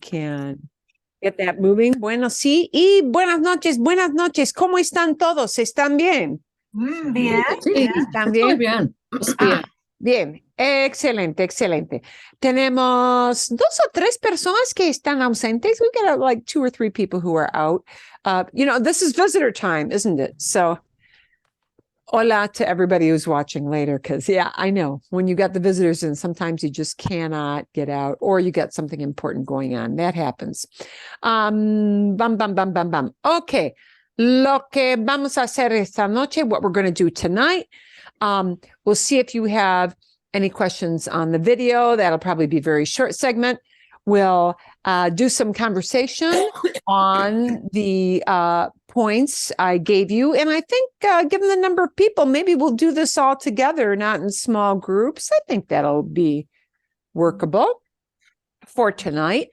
can get that moving. Bueno, sí. Y buenas noches, buenas noches. ¿Cómo están todos? ¿Están bien? Bien. Sí, ¿están bien? Bien. Bien, excelente, excelente. Tenemos 2 o 3 personas que están ausentes. We got like 2 or 3 people who are out. This is visitor time, isn't it? So, hola to everybody who's watching later, because yeah, I know when you got the visitors in, sometimes you just cannot get out, or you got something important going on. That happens. Bam, bam, bam, bam, bam. Okay, lo que vamos a hacer esta noche, what we're going to do tonight. We'll see if you have any questions on the video. That'll probably be a very short segment. We'll do some conversation on the points I gave you. And I think given the number of people, maybe we'll do this all together, not in small groups. I think that'll be workable for tonight.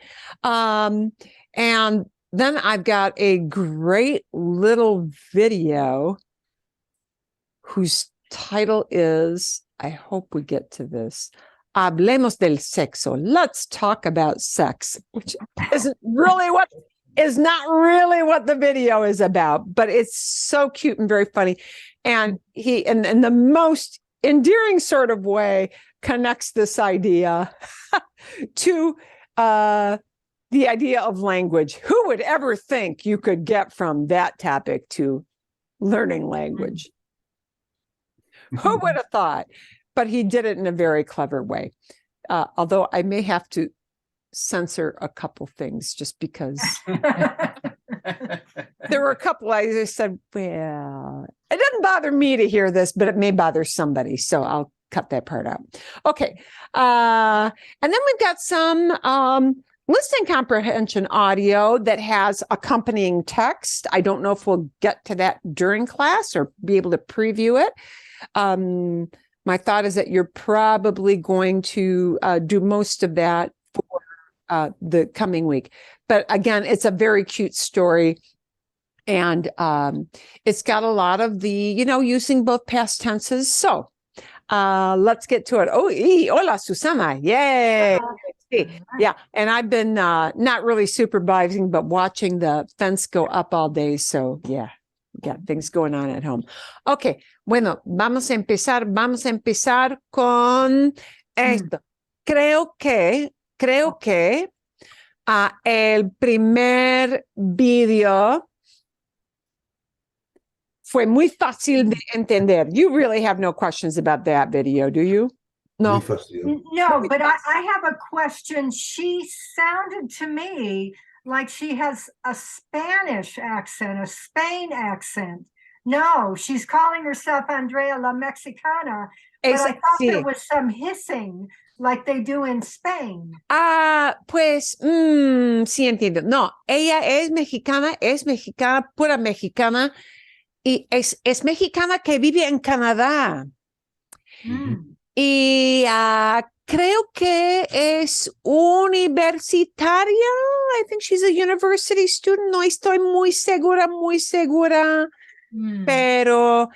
And then I've got a great little video whose title is, I hope we get to this, Hablemos del sexo. Let's talk about sex, which is not really what the video is about, but it's so cute and very funny. And he, in the most endearing sort of way, connects this idea to the idea of language. Who would ever think you could get from that topic to learning language? Who would have thought? But he did it in a very clever way. Although I may have to censor a couple things just because there were a couple I just said, well, it doesn't bother me to hear this, but it may bother somebody. So I'll cut that part out. Okay. And then we've got some listening comprehension audio that has accompanying text. I don't know if we'll get to that during class or be able to preview it. My thought is that you're probably going to do most of that for the coming week. But again, it's a very cute story. And it's got a lot of the, using both past tenses. So let's get to it. Oh, hola, Susana. Yay. Yeah. And I've been not really supervising, but watching the fence go up all day. So yeah. Got things going on at home. Okay, bueno, vamos a empezar con esto. Creo que el primer video fue muy fácil de entender. You really have no questions about that video, do you? No. No, but I have a question. She sounded to me like she has a Spanish accent, a Spain accent. No, she's calling herself Andrea la Mexicana, but I thought there was some hissing like they do in Spain. Pues, sí entiendo. No, ella es mexicana, pura mexicana, y es mexicana que vive en Canadá. Y creo que es universitaria. I think she's a university student. No estoy muy segura. Pero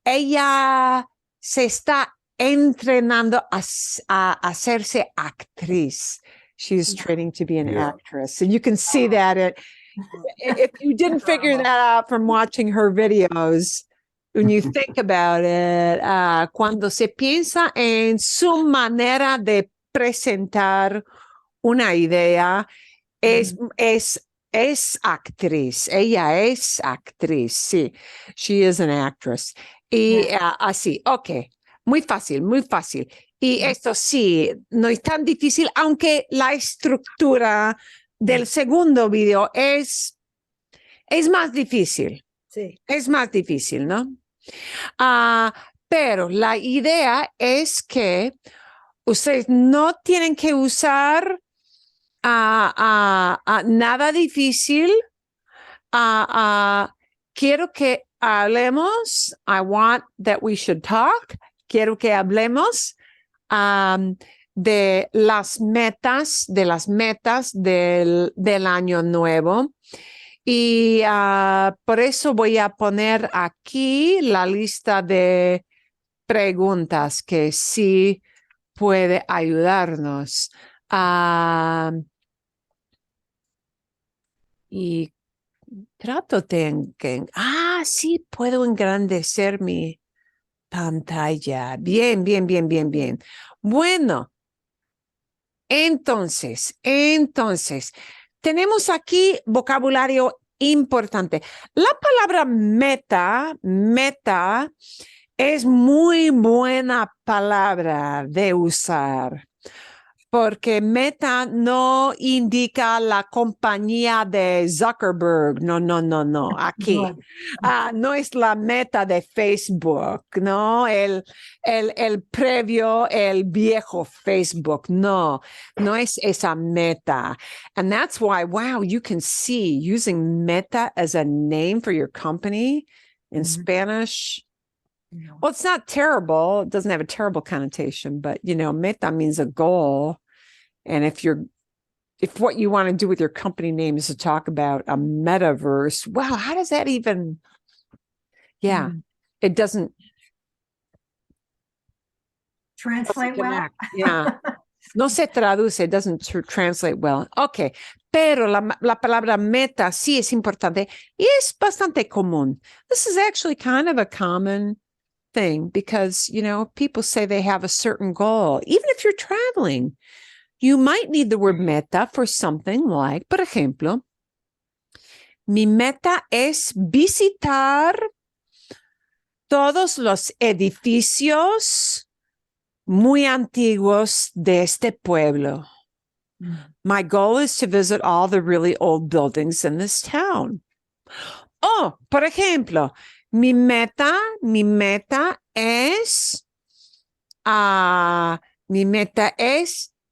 ella se está entrenando a hacerse actriz. She's training to be an actress. And you can see that if you didn't figure that out from watching her videos, when you think about it, cuando se piensa en su manera de presentar una idea, es actriz. Ella es actriz, sí. She is an actress. Y así, ok. Muy fácil. Y esto sí, no es tan difícil, aunque la estructura del segundo video es más difícil. Sí. Es más difícil, ¿no? Pero la idea es que ustedes no tienen que usar nada difícil. Quiero que hablemos. I want that we should talk. Quiero que hablemos de las metas del año nuevo. Y por eso voy a poner aquí la lista de preguntas que sí puede ayudarnos. Y trato de sí, puedo engrandecer mi pantalla. Bien, bien, bien, bien, bien. Bueno, entonces, tenemos aquí vocabulario importante. La palabra meta, es muy buena palabra de usar. Porque Meta no indica la compañía de Zuckerberg. No, no, no, no. Aquí. No es la meta de Facebook, ¿no? El previo, el viejo Facebook. No, no es esa meta. And that's why, wow, you can see using Meta as a name for your company in Spanish. Well, it's not terrible. It doesn't have a terrible connotation, but meta means a goal. And if what you want to do with your company name is to talk about a metaverse, wow, how does that even? Yeah, it doesn't translate well. Yeah, no se traduce. It doesn't translate well. Okay, pero la palabra meta sí es importante y es bastante común. This is actually kind of a common thing because, people say they have a certain goal. Even if you're traveling, you might need the word meta for something like, por ejemplo, mi meta es visitar todos los edificios muy antiguos de este pueblo. My goal is to visit all the really old buildings in this town. Oh, por ejemplo, mi meta es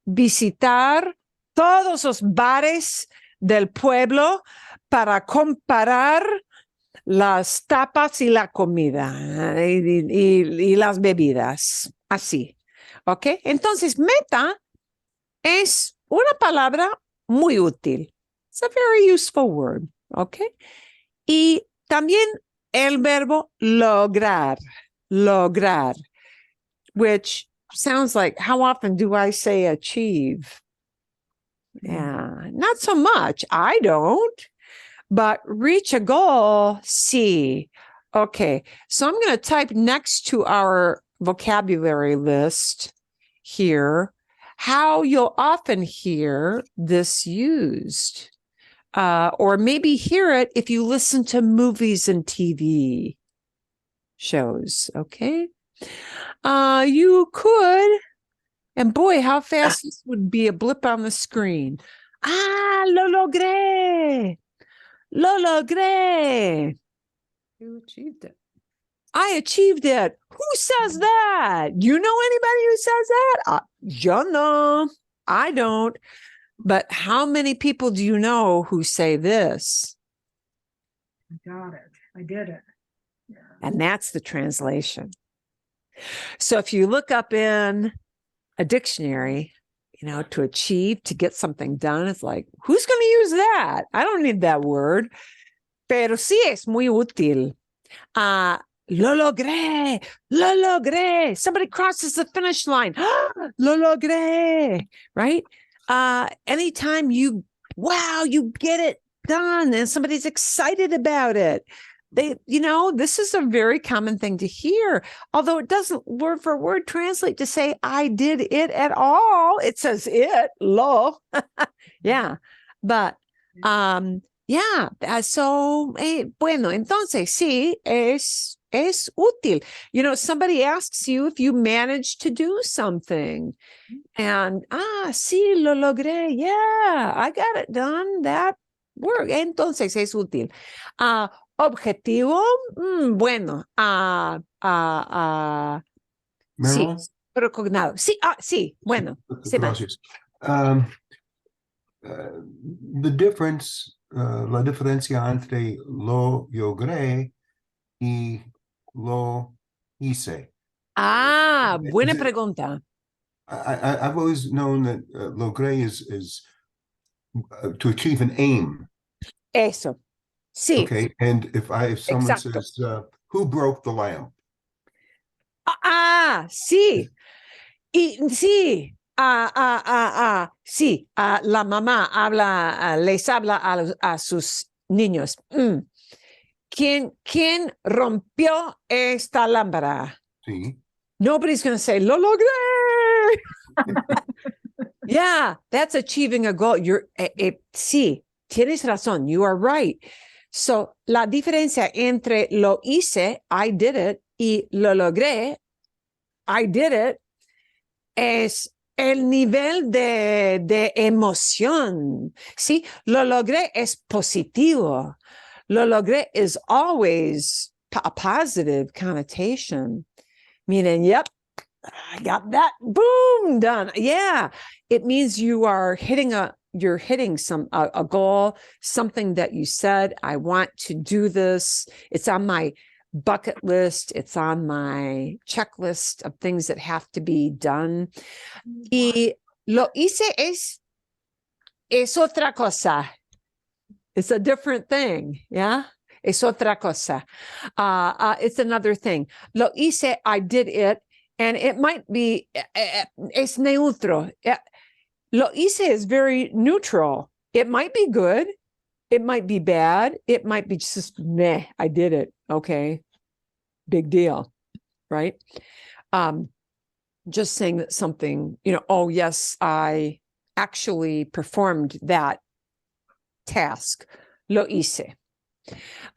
visitar todos los bares del pueblo para comparar las tapas y la comida y las bebidas. Así. ¿Ok? Entonces, meta es una palabra muy útil. It's a very useful word. ¿Ok? Y también el verbo lograr, which sounds like, how often do I say achieve? Yeah, not so much. I don't. But reach a goal, sí. Okay, so I'm going to type next to our vocabulary list here how you'll often hear this used. Or maybe hear it if you listen to movies and TV shows, okay? You could, and boy, how fast this would be a blip on the screen. Lo logré. Lo logré. You achieved it. I achieved it. Who says that? You know anybody who says that? Yo no, I don't. But how many people do you know who say this? I got it. I did it. Yeah. And that's the translation. So if you look up in a dictionary, to achieve, to get something done, it's like, who's going to use that? I don't need that word. Pero sí es muy útil. Lo logré. Somebody crosses the finish line. Lo logré. Right? Anytime you get it done and somebody's excited about it. This is a very common thing to hear, although it doesn't word for word translate to say I did it at all. It says it, lo. Yeah. But yeah, so, bueno, entonces sí, es útil. Somebody asks you if you managed to do something. And, sí, lo logré. Yeah, I got it done. That work. Entonces es útil. Objetivo, bueno, sí, Marilyn? recognado. Sí, sí, bueno. Gracias. The difference, la diferencia entre lo logré y lo hice. Buena pregunta. I've always known that logré is to achieve an aim. Eso. Sí. Okay, and if someone Exacto. says, who broke the lamp? Sí. Y sí. Sí, la mamá les habla a sus niños. ¿Quién rompió esta lámpara? Sí. Nobody's going to say, lo logré. Yeah, that's achieving a goal. Sí, tienes razón. You are right. So, la diferencia entre lo hice, I did it, y lo logré, I did it, es el nivel de emoción. Sí, lo logré es positivo. Lo logré is always a positive connotation, meaning, yep, I got that, boom, done. Yeah, it means you're hitting a goal, something that you said, I want to do this. It's on my bucket list. It's on my checklist of things that have to be done. Y lo hice es otra cosa. It's a different thing. Yeah. Es otra cosa. It's another thing. Lo hice, I did it. And it might be, es neutro. Lo hice is very neutral. It might be good. It might be bad. It might be just, meh, I did it. Okay. Big deal. Right? Just saying that something, oh, yes, I actually performed that task. Lo hice.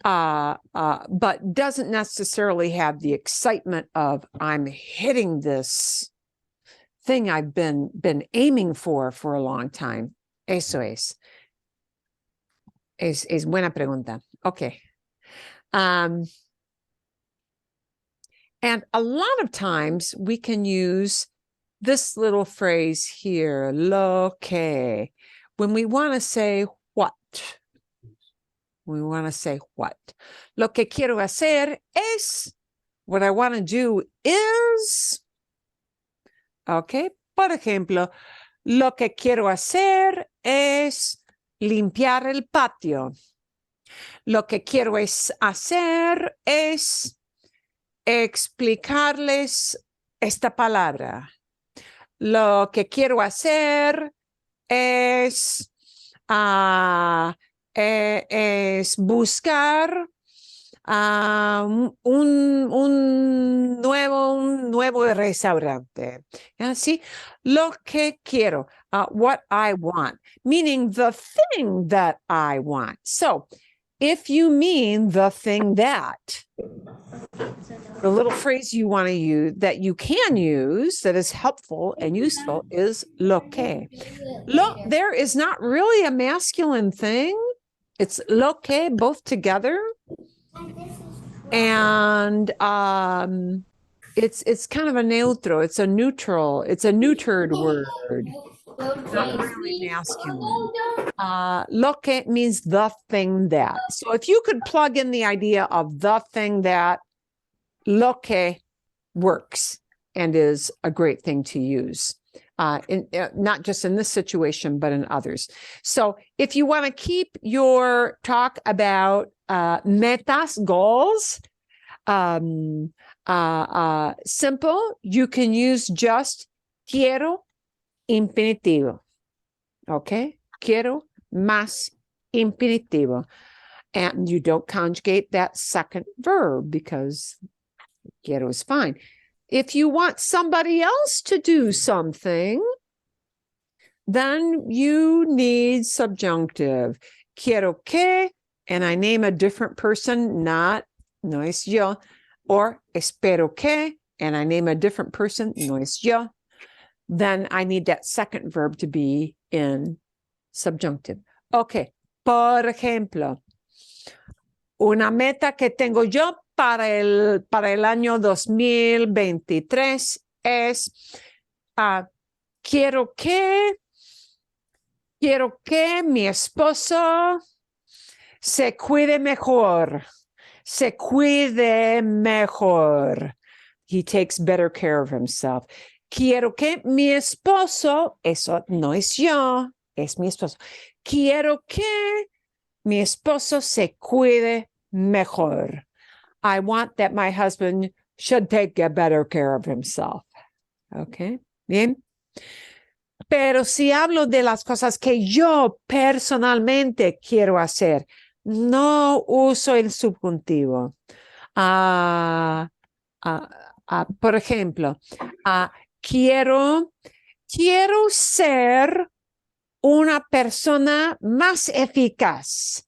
But doesn't necessarily have the excitement of I'm hitting this thing I've been aiming for a long time. Eso es buena pregunta. Okay. And a lot of times we can use this little phrase here, lo que, when we want to say what. We want to say what. Lo que quiero hacer es, what I want to do is, okay, por ejemplo, lo que quiero hacer es limpiar el patio. Lo que quiero hacer es explicarles esta palabra. Lo que quiero hacer es buscar un nuevo restaurante. ¿Sí? Lo que quiero, what I want, meaning the thing that I want. So, if you mean the thing that, the little phrase you want to use, that you can use, that is helpful and useful, is lo que. There is not really a masculine thing. It's lo que, both together. And it's kind of a neutro. It's a neutral. It's a neutered word. Not really masculine. Lo que means the thing that. So if you could plug in the idea of the thing that, lo que works and is a great thing to use. Not just in this situation, but in others. So if you want to keep your talk about metas, goals, simple, you can use just quiero infinitivo. Okay? Quiero más infinitivo. And you don't conjugate that second verb because quiero is fine. If you want somebody else to do something, then you need subjunctive. Quiero que, and I name a different person, no es yo. Or espero que, and I name a different person, no es yo. Then I need that second verb to be in subjunctive. Okay, por ejemplo, una meta que tengo yo para el año 2023 es, quiero que mi esposo se cuide mejor. Se cuide mejor. He takes better care of himself. Quiero que mi esposo, eso no es yo, es mi esposo. Quiero que mi esposo se cuide mejor. I want that my husband should take a better care of himself. Okay, bien. Pero si hablo de las cosas que yo personalmente quiero hacer, no uso el subjuntivo. Por ejemplo, quiero ser una persona más eficaz.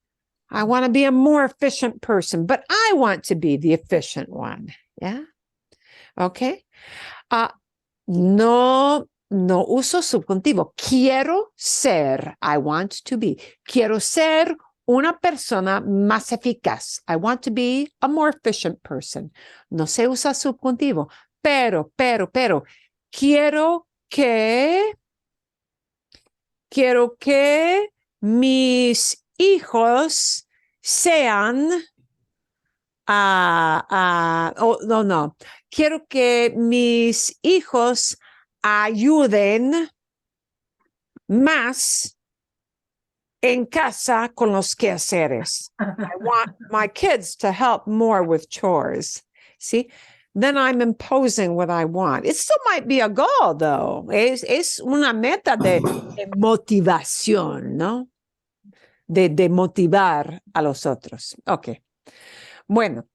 I want to be a more efficient person, but I want to be the efficient one. Yeah. Okay. No uso subjuntivo. Quiero ser. I want to be. Quiero ser una persona más eficaz. I want to be a more efficient person. No se usa subjuntivo. Pero, quiero que mis hijos sean, no. Quiero que mis hijos ayuden más en casa con los quehaceres. I want my kids to help more with chores. See? Then I'm imposing what I want. It still might be a goal, though. Es una meta de motivación, ¿no? De motivar a los otros. Ok. Bueno.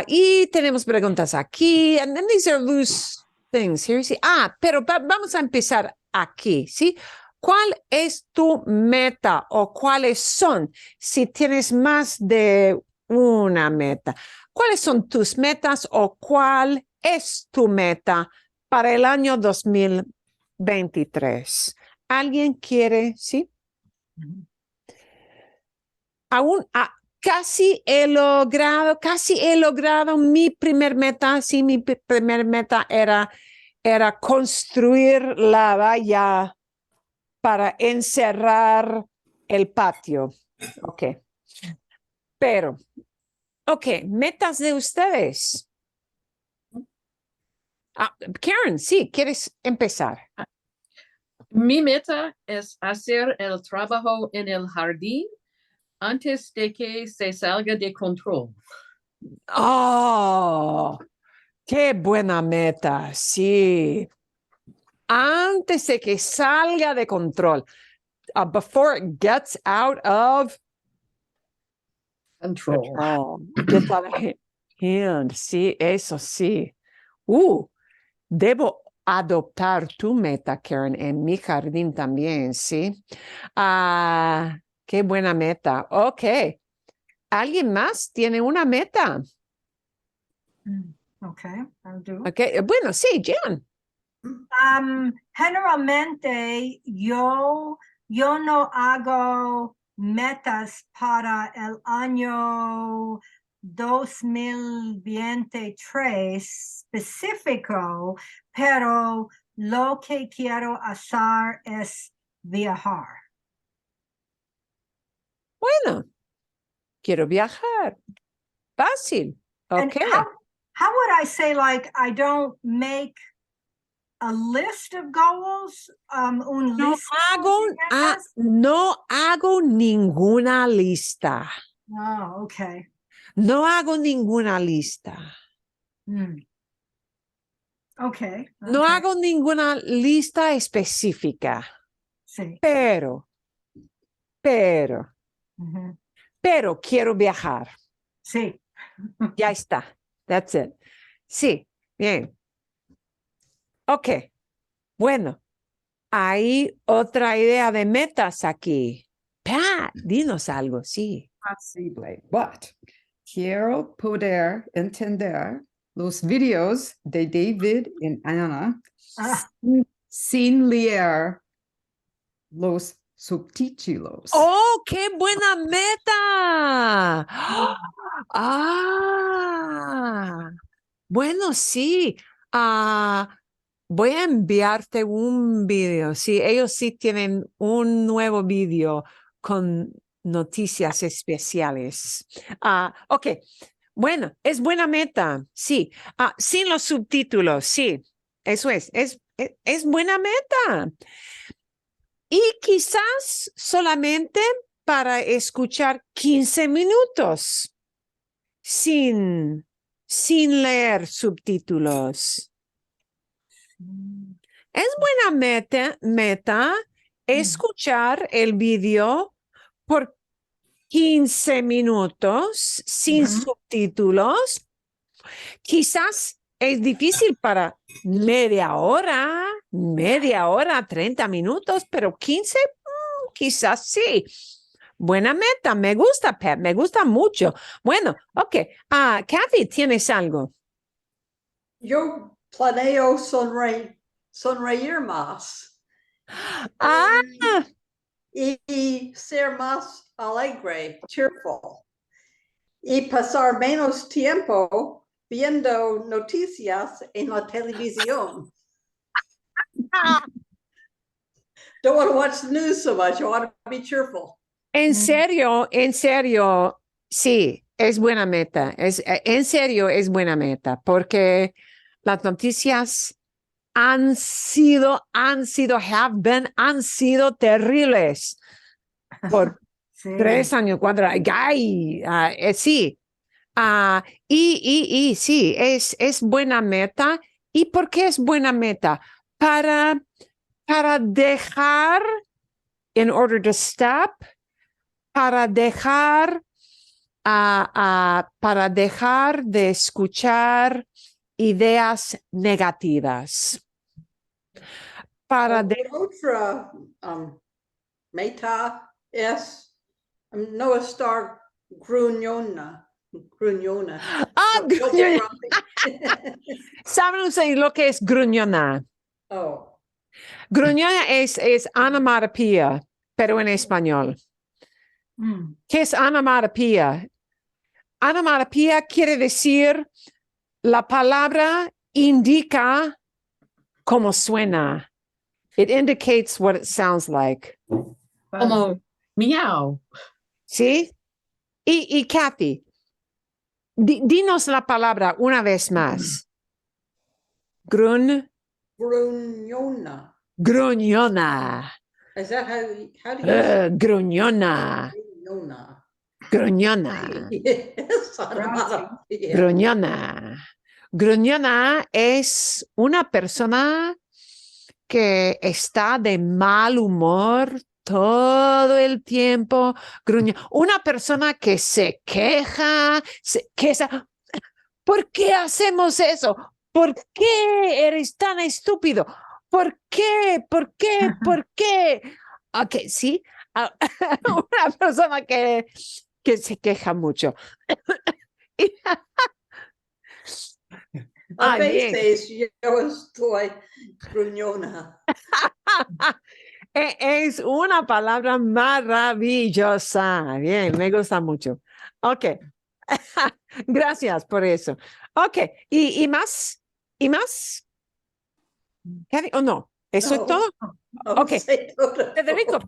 Y tenemos preguntas aquí. And then these are loose things here. ¿Sí? Pero vamos a empezar aquí, ¿sí? ¿Cuál es tu meta o cuáles son, si tienes más de una meta? ¿Cuáles son tus metas o cuál es tu meta para el año 2023? ¿Alguien quiere, sí? Aún casi he logrado mi primer meta. Sí, mi primer meta era construir la valla para encerrar el patio. Ok. Pero, ok, metas de ustedes. Karen, sí, ¿quieres empezar? Mi meta es hacer el trabajo en el jardín antes de que se salga de control. Oh, qué buena meta, sí. Antes de que salga de control. Before it gets out of Control. Gets out of hand. Sí, eso sí. Debo adoptar tu meta, Karen, en mi jardín también, ¿sí? Qué buena meta. Ok. ¿Alguien más tiene una meta? Okay, I'll do. Okay. Bueno, sí, Jan. Generalmente yo no hago metas para el año 2023 específico, pero lo que quiero hacer es viajar. Bueno, quiero viajar. Fácil. And Okay. how would I say, like, I don't make a list of goals? No hago ninguna lista. Oh, okay. No hago ninguna lista. Okay. No hago ninguna lista específica. Sí. Pero quiero viajar. Sí. Ya está. That's it. Sí, bien. Ok. Bueno, hay otra idea de metas aquí. Pat, dinos algo, sí. Posible, but quiero poder entender los videos de David y Ana sin leer los subtítulos. ¡Oh, qué buena meta! Bueno, sí. Voy a enviarte un video. Sí, ellos sí tienen un nuevo video con noticias especiales. Ok. Bueno, es buena meta. Sí. Sin los subtítulos. Sí. Eso es. Es buena meta. Y quizás solamente para escuchar 15 minutos sin leer subtítulos. Es buena meta escuchar el video por 15 minutos sin Ujú. subtítulos. Quizás es difícil para media hora, 30 minutos, pero 15, quizás sí. Buena meta, me gusta, Pep, me gusta mucho. Bueno, ok. Kathy, ¿tienes algo? Yo planeo sonreír más Ah, y ser más alegre, cheerful, y pasar menos tiempo viendo noticias en la televisión. Don't want to watch the news so much. I want to be cheerful. en serio, sí, es buena meta. En serio, es buena meta, porque las noticias han sido terribles por Sí. 3 años, 4 años. Sí. Y sí, es buena meta. ¿Y por qué es buena meta? Para dejar, in order to stop, para dejar de escuchar ideas negativas. Otra meta es no estar gruñona. Gruñona. Gruñona. ¿Saben ustedes lo que es gruñona? Oh. Gruñona es onomatopeya, pero en español. Mm. ¿Qué es onomatopeya? Onomatopeya quiere decir la palabra indica cómo suena. It indicates what it sounds like. Como miau. ¿Sí? Y Kathy, dinos la palabra una vez más. Gruñona. Gruñona. Is that how do you say Gruñona. gruñona? Gruñona. Yes, onomatopoeia. Gruñona. Gruñona es una persona que está de mal humor todo el tiempo. Una persona que se queja, ¿por qué hacemos eso? ¿Por qué eres tan estúpido? ¿Por qué? ¿Por qué? ¿Por qué? Ok, sí. Una persona que se queja mucho. A Bien. veces yo estoy gruñona. Es una palabra maravillosa. Bien, me gusta mucho. Ok. Gracias por eso. Ok. ¿Y más? ¿Y más? Kathy, ¿o no? ¿Eso es No. todo? Oh, Ok. say todo. Federico,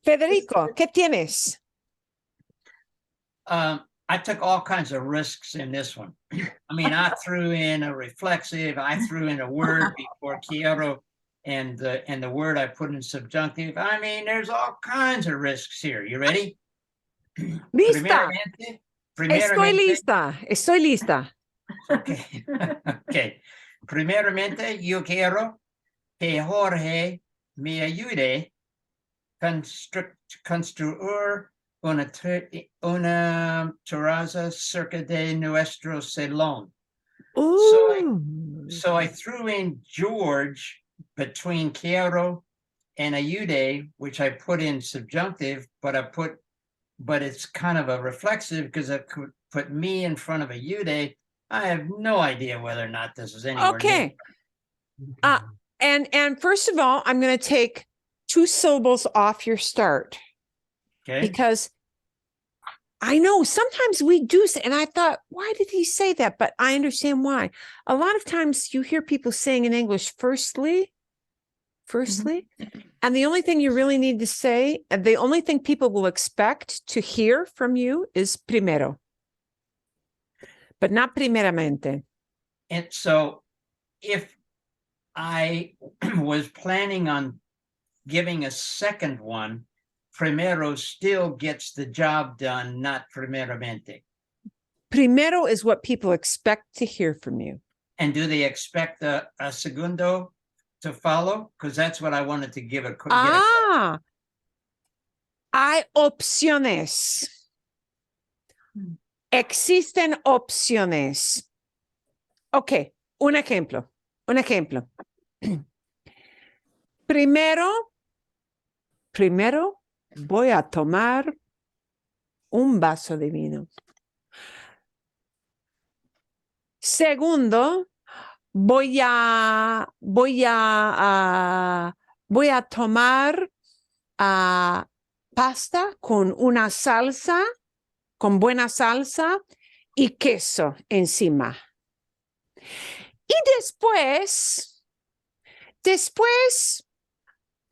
Federico, ¿qué tienes? I took all kinds of risks in this one. I mean, I threw in a reflexive, I threw in a word before quiero, and the word I put in subjunctive. I mean, there's all kinds of risks here. You ready? Lista. Primeramente, Estoy lista. okay. Okay. Primeramente, yo quiero que Jorge me ayude construir una terraza cerca de nuestro salón. So I threw in George between quiero and ayude, which I put in subjunctive, but it's kind of a reflexive because I could put me in front of ayude. I have no idea whether or not this is anywhere. Okay. And first of all, I'm going to take 2 syllables off your start. Okay. Because I know sometimes we do say, and I thought, why did he say that? But I understand why. A lot of times you hear people saying in English, firstly, and the only thing you really need to say, and the only thing people will expect to hear from you is primero, but not primeramente. And so if I was planning on giving a second one, primero still gets the job done, not primeramente. Primero is what people expect to hear from you. And do they expect a segundo to follow? Because that's what I wanted to give a quick. Ah, hay opciones. Existen opciones. Ok, un ejemplo. Primero voy a tomar un vaso de vino. Segundo, voy a tomar pasta con una salsa, con buena salsa y queso encima. Y después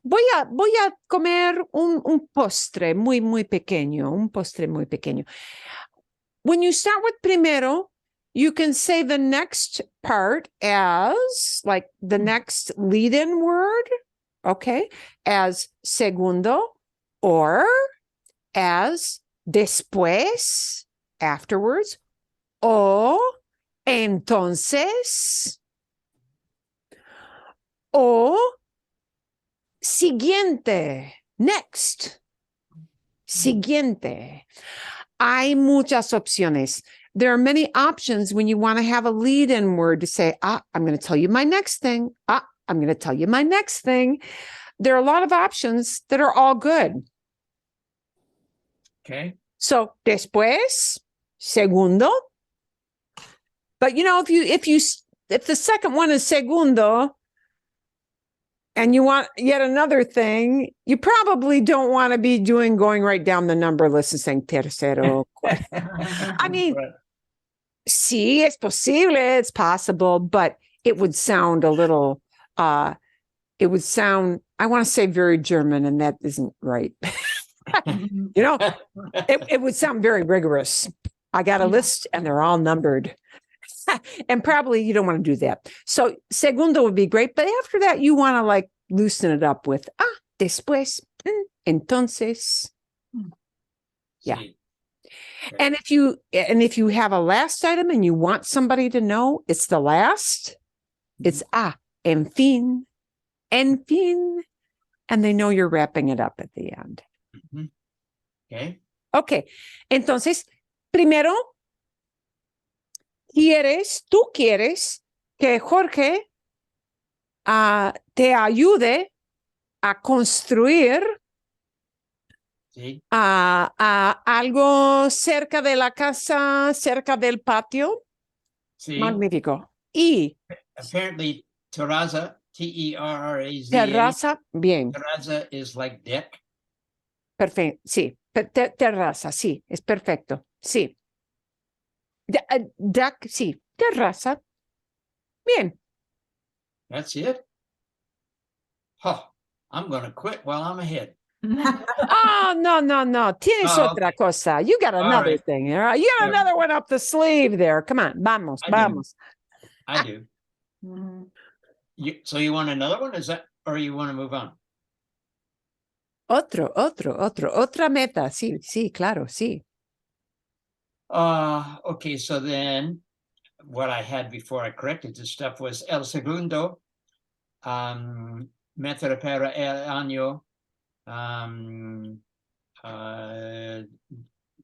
voy a comer un postre muy pequeño, When you start with primero, you can say the next part as like the next lead-in word, okay, as segundo, or as después, afterwards, o entonces, o siguiente, next, siguiente. Hay muchas opciones. There are many options when you want to have a lead-in word to say, I'm going to tell you my next thing. I'm going to tell you my next thing. There are a lot of options that are all good. Okay. So, después, segundo. But you know, if the second one is segundo, and you want yet another thing, you probably don't want to be going right down the number list and saying tercero. I mean, Right. sí, es posible, it's possible, but it would sound a little, I want to say very German, and that isn't right. You know, it would sound very rigorous. I got a list and they're all numbered. And probably you don't want to do that. So segundo would be great, but after that, you want to like loosen it up with después, entonces. Yeah. Sí. And if you have a last item and you want somebody to know it's the last, it's en fin, and they know you're wrapping it up at the end. Mhm. Okay. Okay. Entonces, primero, tú quieres que Jorge te ayude a construir Sí. algo cerca de la casa, cerca del patio. Sí. Magnífico. Y Apparently, terraza, T-E-R-R-A-Z-A. terraza, bien, Terraza is like deck. perfecto, sí, terraza, sí, es perfecto, sí. Deck, sí, terraza, bien. That's it. Huh. I'm going to quit while I'm ahead. Oh, no, tienes Oh, otra cosa. You got another right. thing, all right? You got Yeah. another one up the sleeve there. Come on, vamos. I do. So you want another one? Is that, or you want to move on? Otra meta, sí, claro, sí. Okay, so then what I had before I corrected this stuff was el segundo, metro para el año,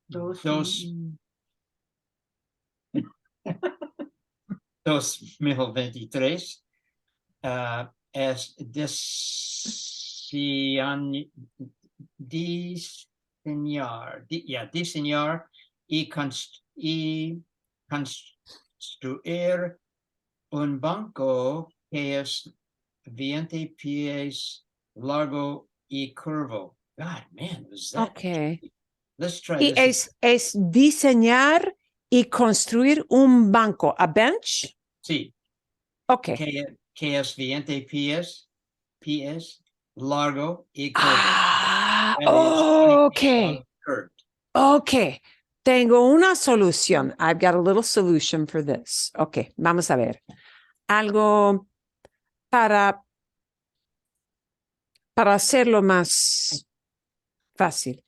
dos 2023, es diseñar y construir un banco que es 20 pies largo y curvo. God, man, was that? Okay. Let's try Y this. es diseñar y construir un banco, a bench. Sí. Okay. Que es 20 pies largo y curvo. That is 20 feet long, curved. Okay. Tengo una solución. I've got a little solution for this. Okay, vamos a ver. Algo para hacerlo más fácil.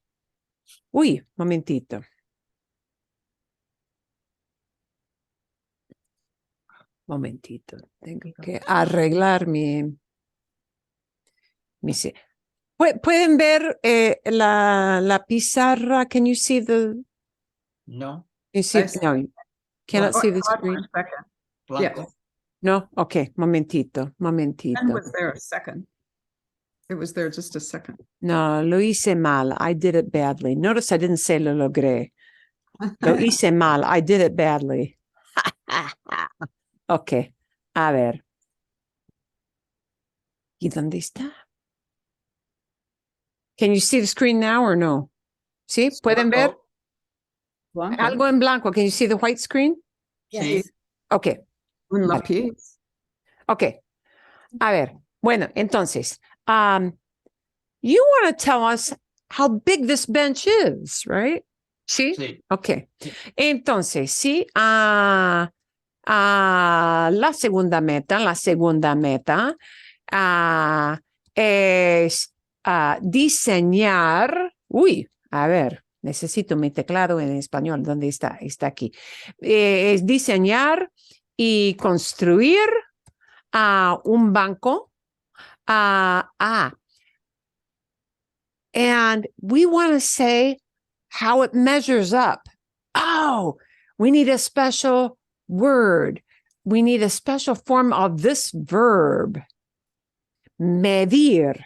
Uy, momentito. Tengo que arreglar mi me see. ¿Pueden ver la pizarra? Can you see the? No, You see? I see. No, you cannot see the Hold on screen. a second. blanco. Yes. No. Okay, momentito, Ben momentito. was there a second. It was there just a second. No, lo hice mal. I did it badly. Notice I didn't say lo logré. Lo hice mal. I did it badly. Okay, a ver. ¿Y dónde está? Can you see the screen now or no? ¿Sí? ¿Pueden ver? Blanco. Algo en blanco. Can you see the white screen? Sí, Okay, Un Vale. lápiz. okay. A ver. Bueno, entonces, you want to tell us how big this bench is, right? ¿Sí? sí. Okay. Entonces, sí, la segunda meta es diseñar. Uy, a ver, necesito mi teclado en español. ¿Dónde está? Está aquí. Es diseñar y construir un banco. And we want to say how it measures up. Oh, we need a special word. We need a special form of this verb. Medir.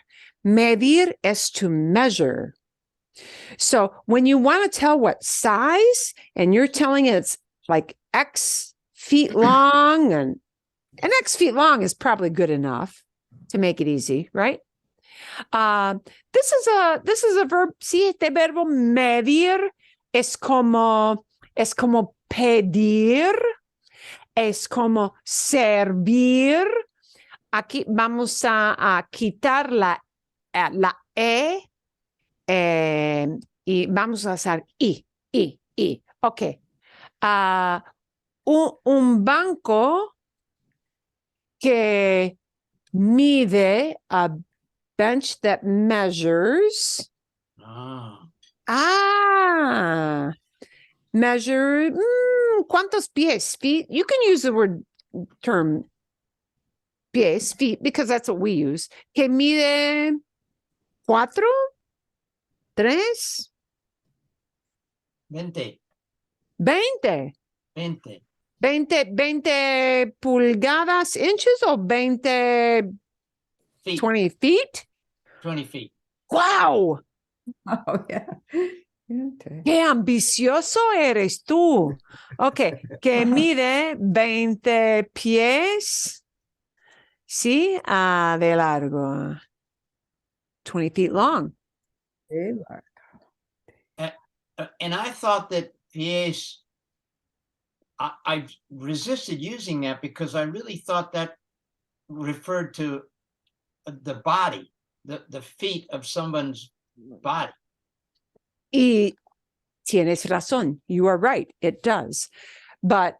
Medir is to measure. So when you want to tell what size and you're telling it's like X feet long, and X feet long is probably good enough to make it easy, right? This is a verb. Sí, este verbo medir es como pedir, es como servir. Aquí vamos a quitar la E y vamos a hacer I. Ok. Un banco que mide a bench that measures. Measure. ¿Cuántos pies? Feet. You can use the term pies, feet, because that's what we use. Que mide 4, 3, 20, 20. 20, 20 pulgadas, inches, o 20, feet, 20 feet? 20 feet. ¡Wow! Oh, yeah. Okay. ¡Qué ambicioso eres tú! Ok, que mide 20 pies, ¿sí? De largo. 20 feet long. And I thought that pies, I resisted using that because I really thought that referred to the body, the feet of someone's body. Y tienes razón. You are right. It does. But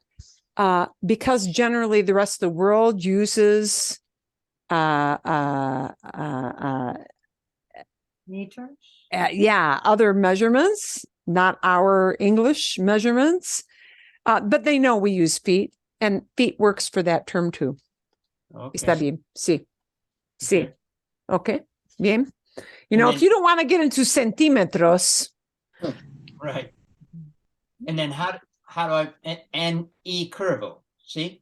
because generally the rest of the world uses Meters? other measurements, not our English measurements, but they know we use feet, and feet works for that term too. Está Okay. bien. Sí. Sí. Okay. Bien. You And know, then- if you don't want to get into centímetros, Right. And then how do I, and E curvo, see?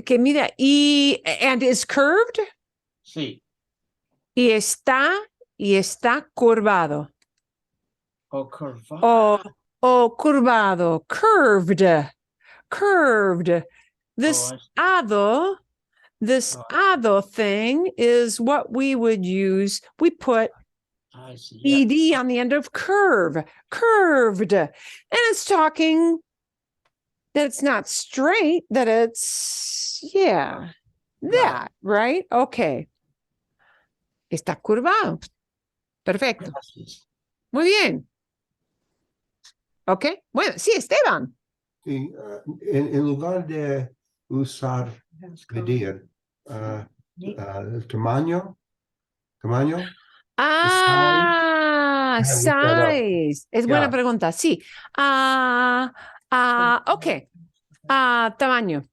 que mira, and is curved, See, y está curvado. oh, curva. O curvado, curved. This Oh, this Oh. ado thing is what we would use. We put I see. Yeah. ed on the end of curved, and it's talking that it's not straight, that it's that, right? Okay. Está curvado. Perfecto. Gracias. Muy bien. Ok. Bueno, sí, Esteban. Sí, en lugar de usar medir, el tamaño, Size. Es buena Yeah. pregunta. Sí. Ok. Tamaño.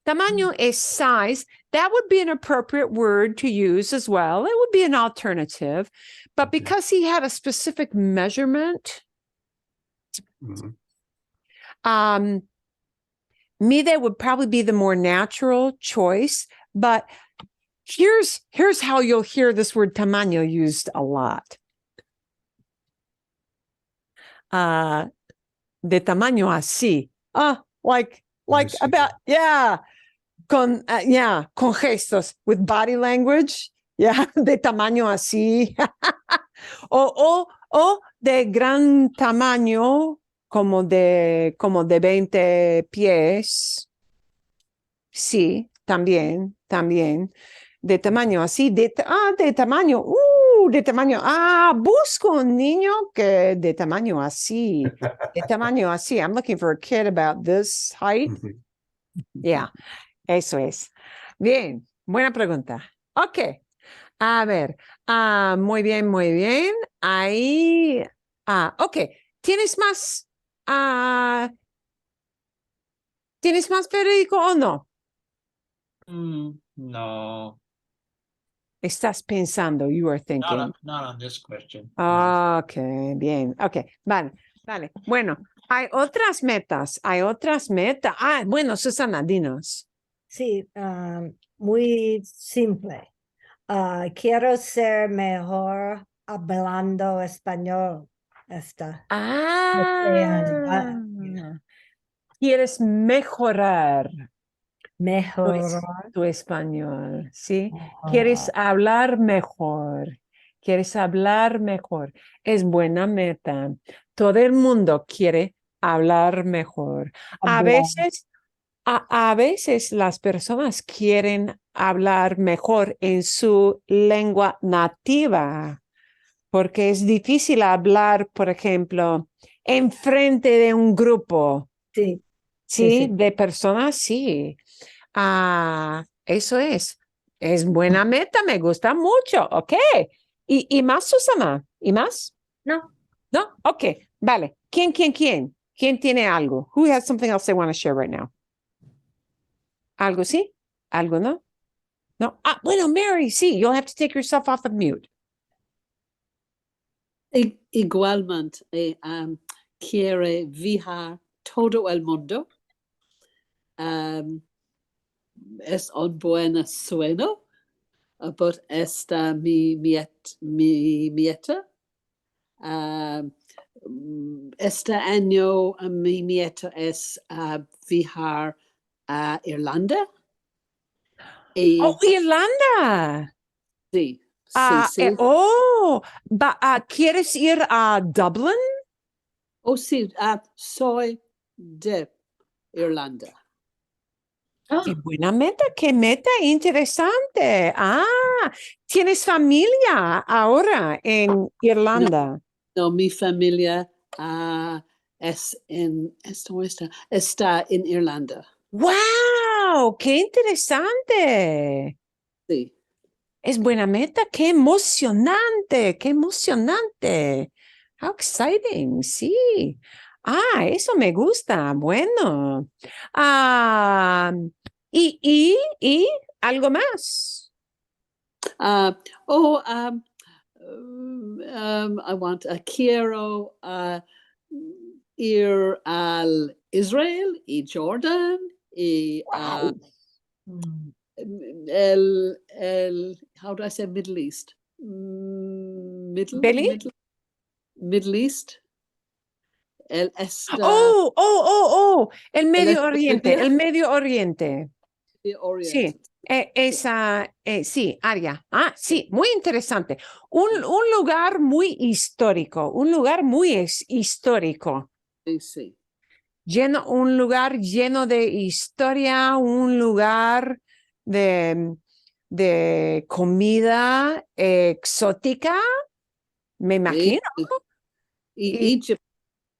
Tamaño es size. that would be an appropriate word to use as well. It would be an alternative. But Okay. because he had a specific measurement, Mhm. mide would probably be the more natural choice. But here's how you'll hear this word tamaño used a lot. De tamaño así. Like Así. about, con gestos, with body language. Yeah, de tamaño así. o de gran tamaño, como de 20 pies. Sí, también. De tamaño así, de tamaño, busco un niño que de tamaño así, de tamaño así. I'm looking for a kid about this height. Mhm. Yeah, eso es. Bien, buena pregunta. Ok, a ver, muy bien. Ahí, ok, ¿tienes más? ¿Tienes más, Federico, o no? No, Estás pensando, you are thinking. not on this question. Ok, bien. Ok, vale. Bueno, hay otras metas. Bueno, Susana, dinos. Sí, muy simple. Quiero ser mejor hablando español. Esta. Quieres mejorar Mejorar. tu español, ¿sí? Quieres hablar mejor. Es buena meta. Todo el mundo quiere hablar mejor. A Hablar. veces las personas quieren hablar mejor en su lengua nativa, porque es difícil hablar, por ejemplo, en frente de un grupo, Sí, ¿sí? sí. De personas, sí. Eso es. Es buena meta, me gusta mucho, ¿ok? ¿Y más, Susana? ¿Y más? No. ¿No? Ok, vale. ¿Quién? ¿Quién tiene algo? Who has something else they want to share right now? ¿Algo sí? ¿Algo no? No. Bueno, Mary, sí, you'll have to take yourself off of mute. Igualmente, quiere viajar todo el mundo. Es un buen sueño, but esta mi meta. Este año mi meta es viajar a Irlanda. Irlanda. Sí. ¿Quieres ir a Dublin? Oh, sí, soy de Irlanda. Qué meta interesante. ¿Tienes familia ahora en Irlanda? No, mi familia está en Irlanda. ¡Wow! ¡Qué interesante! Sí. Es buena meta, qué emocionante. How exciting, sí. Eso me gusta. Bueno. ¿Y algo más? Quiero ir al Israel y Jordan y Wow. how do I say Middle East? Billy? Middle East. El Medio Oriente, el Medio Oriente. Oriente. Sí, sí, Aria. Sí, muy interesante. Un lugar muy histórico, Sí. Un lugar lleno de historia, un lugar de comida exótica, me imagino. Y Egypt,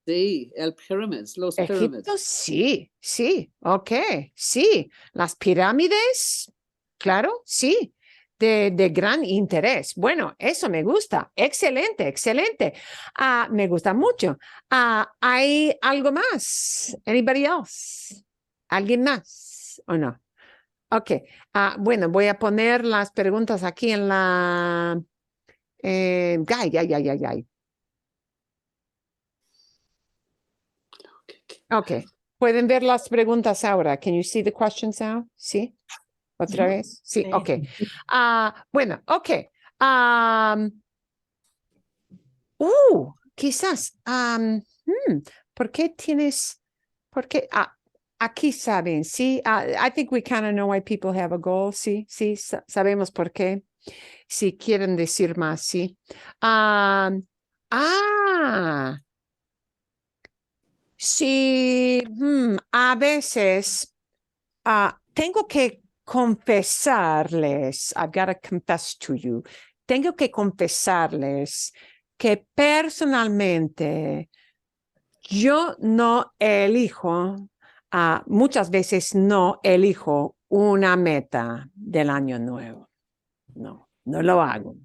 sí, los Egipto, pyramids. sí, ok, sí. Las pirámides, claro, sí, de gran interés. Bueno, eso me gusta. Excelente. Me gusta mucho. ¿Hay algo más? Anybody else? ¿Alguien más o no? Ok. Bueno, voy a poner las preguntas aquí en la... ay. Ok. ¿Pueden ver las preguntas ahora? Can you see the questions now? ¿Sí? ¿Otra vez? Sí, Sí. ok. Bueno, ok. Quizás. ¿Por qué tienes... ¿Por qué? Aquí saben, ¿sí? I think we kind of know why people have a goal, ¿sí? Sí, sabemos por qué. Si quieren decir más, ¿sí? Sí, a veces tengo que confesarles, I've got to confess to you, tengo que confesarles que personalmente yo no elijo, muchas veces no elijo una meta del año nuevo. No, no lo hago.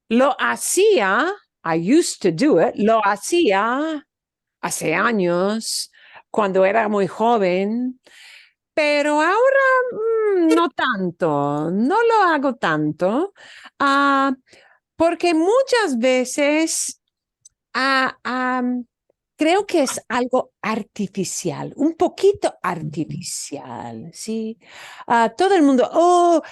Lo hacía, I used to do it, lo hacía hace años, cuando era muy joven, pero ahora no tanto, no lo hago tanto, porque muchas veces creo que es algo artificial, un poquito artificial, ¿sí? Todo el mundo,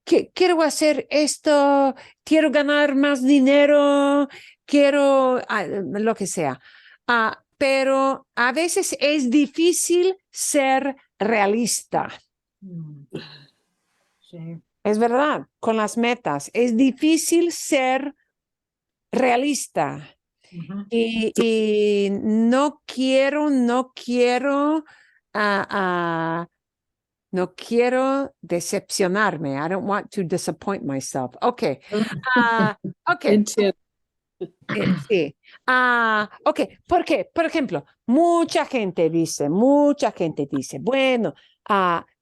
quiero hacer esto, quiero ganar más dinero, quiero lo que sea. Pero a veces es difícil ser realista. Sí. Es verdad, con las metas. Es difícil ser realista. Ujú. Y no quiero, no quiero decepcionarme. I don't want to disappoint myself. Okay. Okay. Entiendo. Sí. Ok. ¿Por qué? Por ejemplo, mucha gente dice, bueno,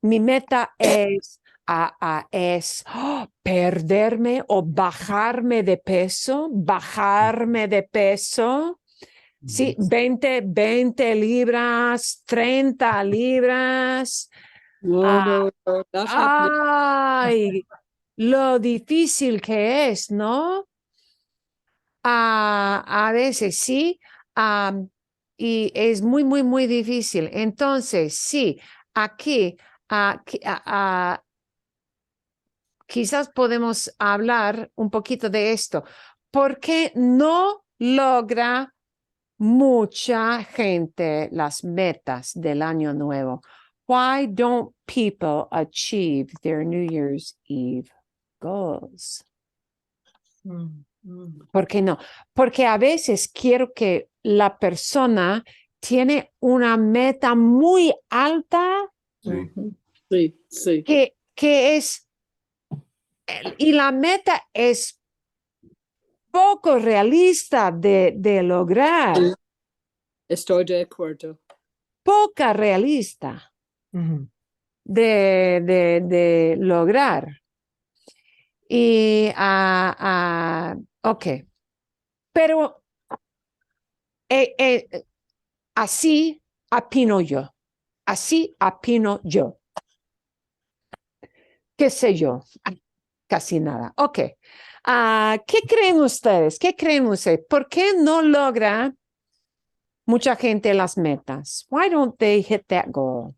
mi meta es perderme o bajarme de peso, Sí, 20 libras, 30 libras. No, not happening. Ay, lo difícil que es, ¿no? A veces sí, y es muy, muy, muy difícil. Entonces, sí, aquí, quizás podemos hablar un poquito de esto. ¿Por qué no logra mucha gente las metas del año nuevo? Why don't people achieve their New Year's Eve goals? ¿Por qué no? Porque a veces quiero que la persona tiene una meta muy alta Sí. Sí, sí. que es, y la meta es poco realista de lograr, Sí. Estoy de acuerdo. poca realista Ujú. de lograr. Y, ok, pero así opino yo, así opino yo. ¿Qué sé yo? Casi nada. Ok. ¿Qué creen ustedes? ¿Qué creen ustedes? ¿Por qué no logra mucha gente las metas? Why don't they hit that goal?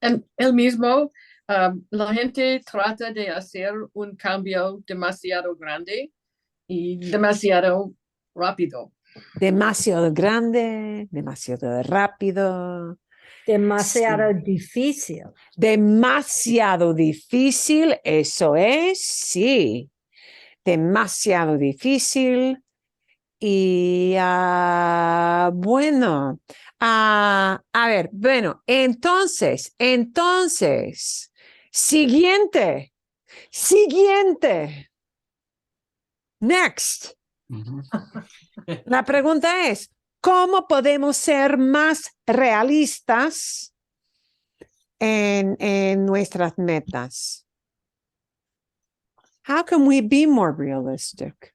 El mismo, la gente trata de hacer un cambio demasiado grande y demasiado rápido. Demasiado grande, demasiado rápido. Demasiado Sí. difícil. Demasiado difícil, eso es, sí. Demasiado difícil. Y bueno, a ver, bueno, entonces, siguiente. Next. La pregunta es, ¿cómo podemos ser más realistas en nuestras metas? How can we be more realistic?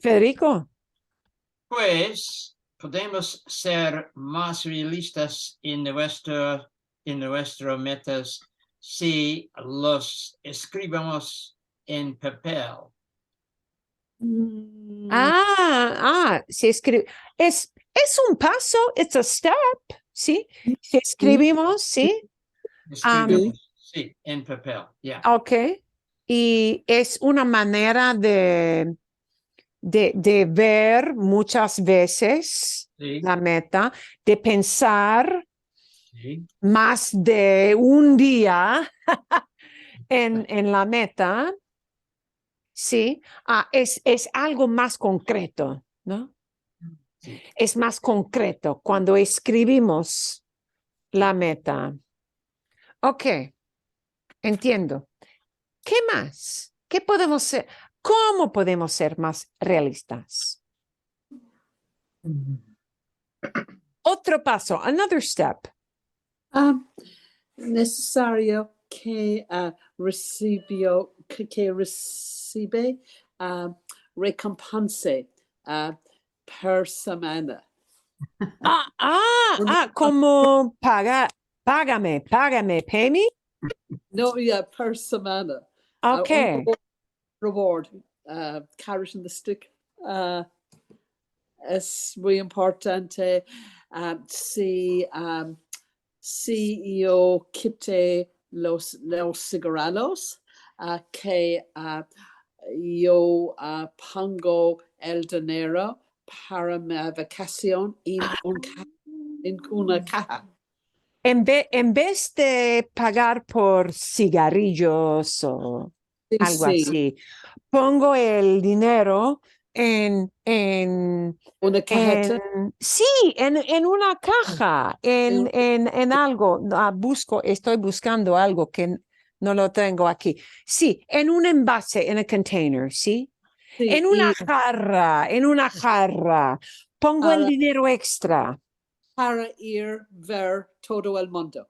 Federico. Pues podemos ser más realistas en nuestras metas si los escribamos en papel. Si escribe, es un paso, it's a step, ¿sí? Si escribimos, ¿sí? Escribimos, sí, en papel, ya. Ok. Y es una manera de ver muchas veces Sí, la meta, de pensar sí, más de un día en la meta, ¿sí? Es algo más concreto, ¿no? sí. Es más concreto cuando escribimos la meta. Ok, entiendo. ¿Qué más? ¿Qué podemos ser? ¿Cómo podemos ser más realistas? Otro paso, another step. Necesario que que recibe recompense per semana. Como págame, pay me. No, yeah, per semana. Okay. Reward, carrot and the stick. Es muy importante. Si CEO quite los cigarrillos, que yo pongo el dinero para mi vacación en una caja. En vez de pagar por cigarrillos o algo Sí, así, pongo el dinero en una cajeta. sí, en una caja, en algo. Estoy buscando algo que no lo tengo aquí. Sí, en un envase, en un container, ¿sí? Sí, En una jarra. Pongo el para, dinero extra. para ir ver todo el mundo.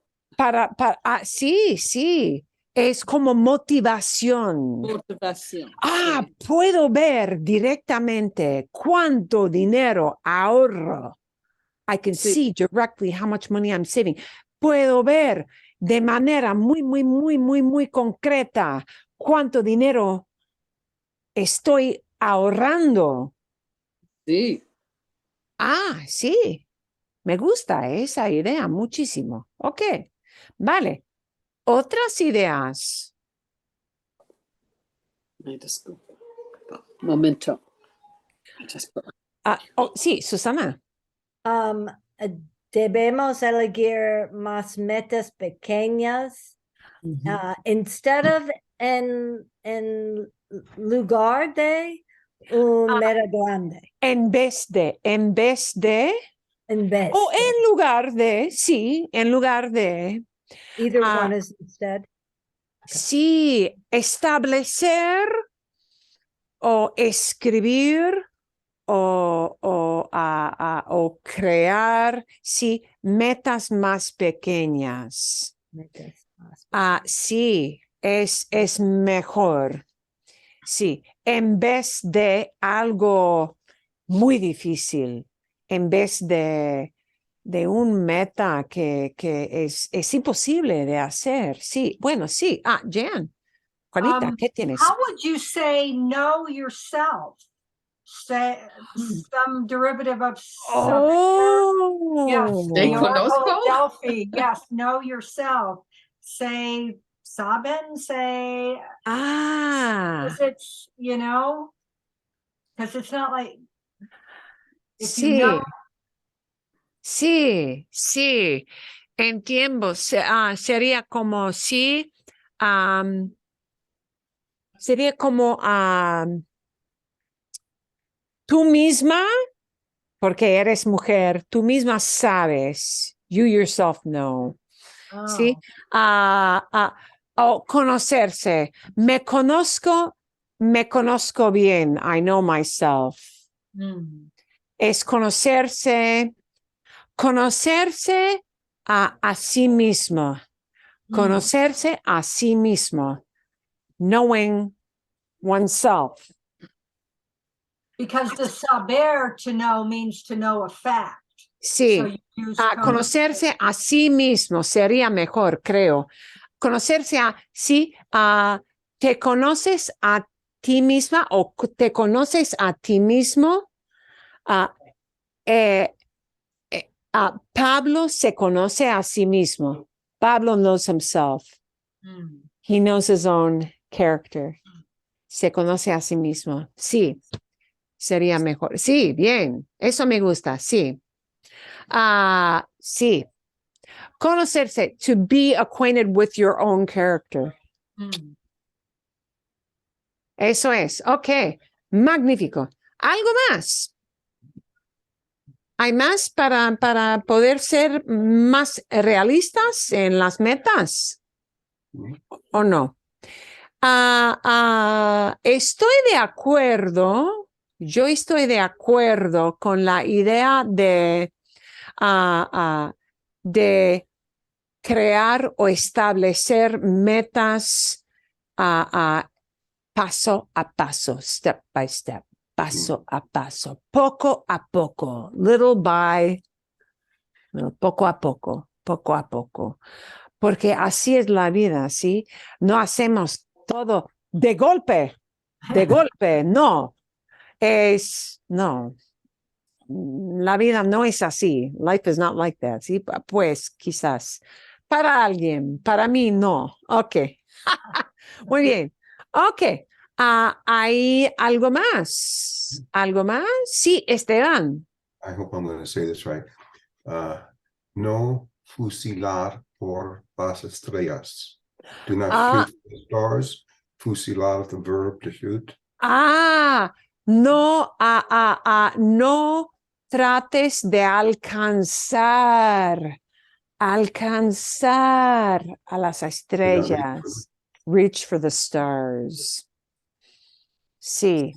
Sí, es como motivación. Motivación. Sí. Puedo ver directamente cuánto dinero ahorro. I can Sí. see directly how much money I'm saving. Puedo ver de manera muy concreta cuánto dinero estoy ahorrando. Sí. Sí, me gusta esa idea muchísimo. Ok, vale. Otras ideas. Momento. Sí, Susana. Debemos elegir más metas pequeñas. Instead of en lugar de un meta grande. En vez de. En vez O de. en lugar de, sí, en lugar de. Either one is instead. Sí, establecer o escribir o crear, sí, metas más pequeñas. Metas más Sí, es mejor. Sí, en vez de algo muy difícil, en vez de un meta que es imposible de hacer. Sí, bueno, sí. Jan, Juanita, ¿qué tienes? How would you say know yourself? Say some derivative of yes, Te the Oracle conozco. of Delphi. Yes, know yourself. Say saben, say because it's because it's not like if you know. Sí, entiendo. Sería como si, sería como tú misma, porque eres mujer, tú misma sabes, you yourself know, ¿sí? O conocerse, me conozco bien, I know myself. Es conocerse a sí mismo, conocerse a sí mismo, knowing oneself. Because the saber, to know, means to know a fact. Sí. So you use Conocerse a sí mismo sería mejor, creo. Conocerse a sí, ¿te conoces a ti misma o te conoces a ti mismo? Pablo se conoce a sí mismo. Pablo knows himself. He knows his own character. Se conoce a sí mismo. Sí, sería mejor. Sí, bien. Eso me gusta. Sí. Sí. Conocerse, to be acquainted with your own character. Eso es. Ok. Magnífico. ¿Algo más? ¿Hay más para poder ser más realistas en las metas? ¿O no? Estoy de acuerdo. Yo estoy de acuerdo con la idea de crear o establecer metas paso a paso, step by step, paso a paso, poco a poco, little by, poco a poco, poco a poco. Porque así es la vida, ¿sí? No hacemos todo de golpe, no. No. La vida no es así. Life is not like that, ¿sí? Pues quizás. Para alguien, para mí no. Ok. Muy bien. Ok. ¿Hay algo más? ¿Algo más? Sí, Esteban. I hope I'm going to say this right. No fusilar por las estrellas. Do not shoot for the stars. Fusilar, the verb to shoot. No, no trates de alcanzar a las estrellas. Reach for the stars. Sí.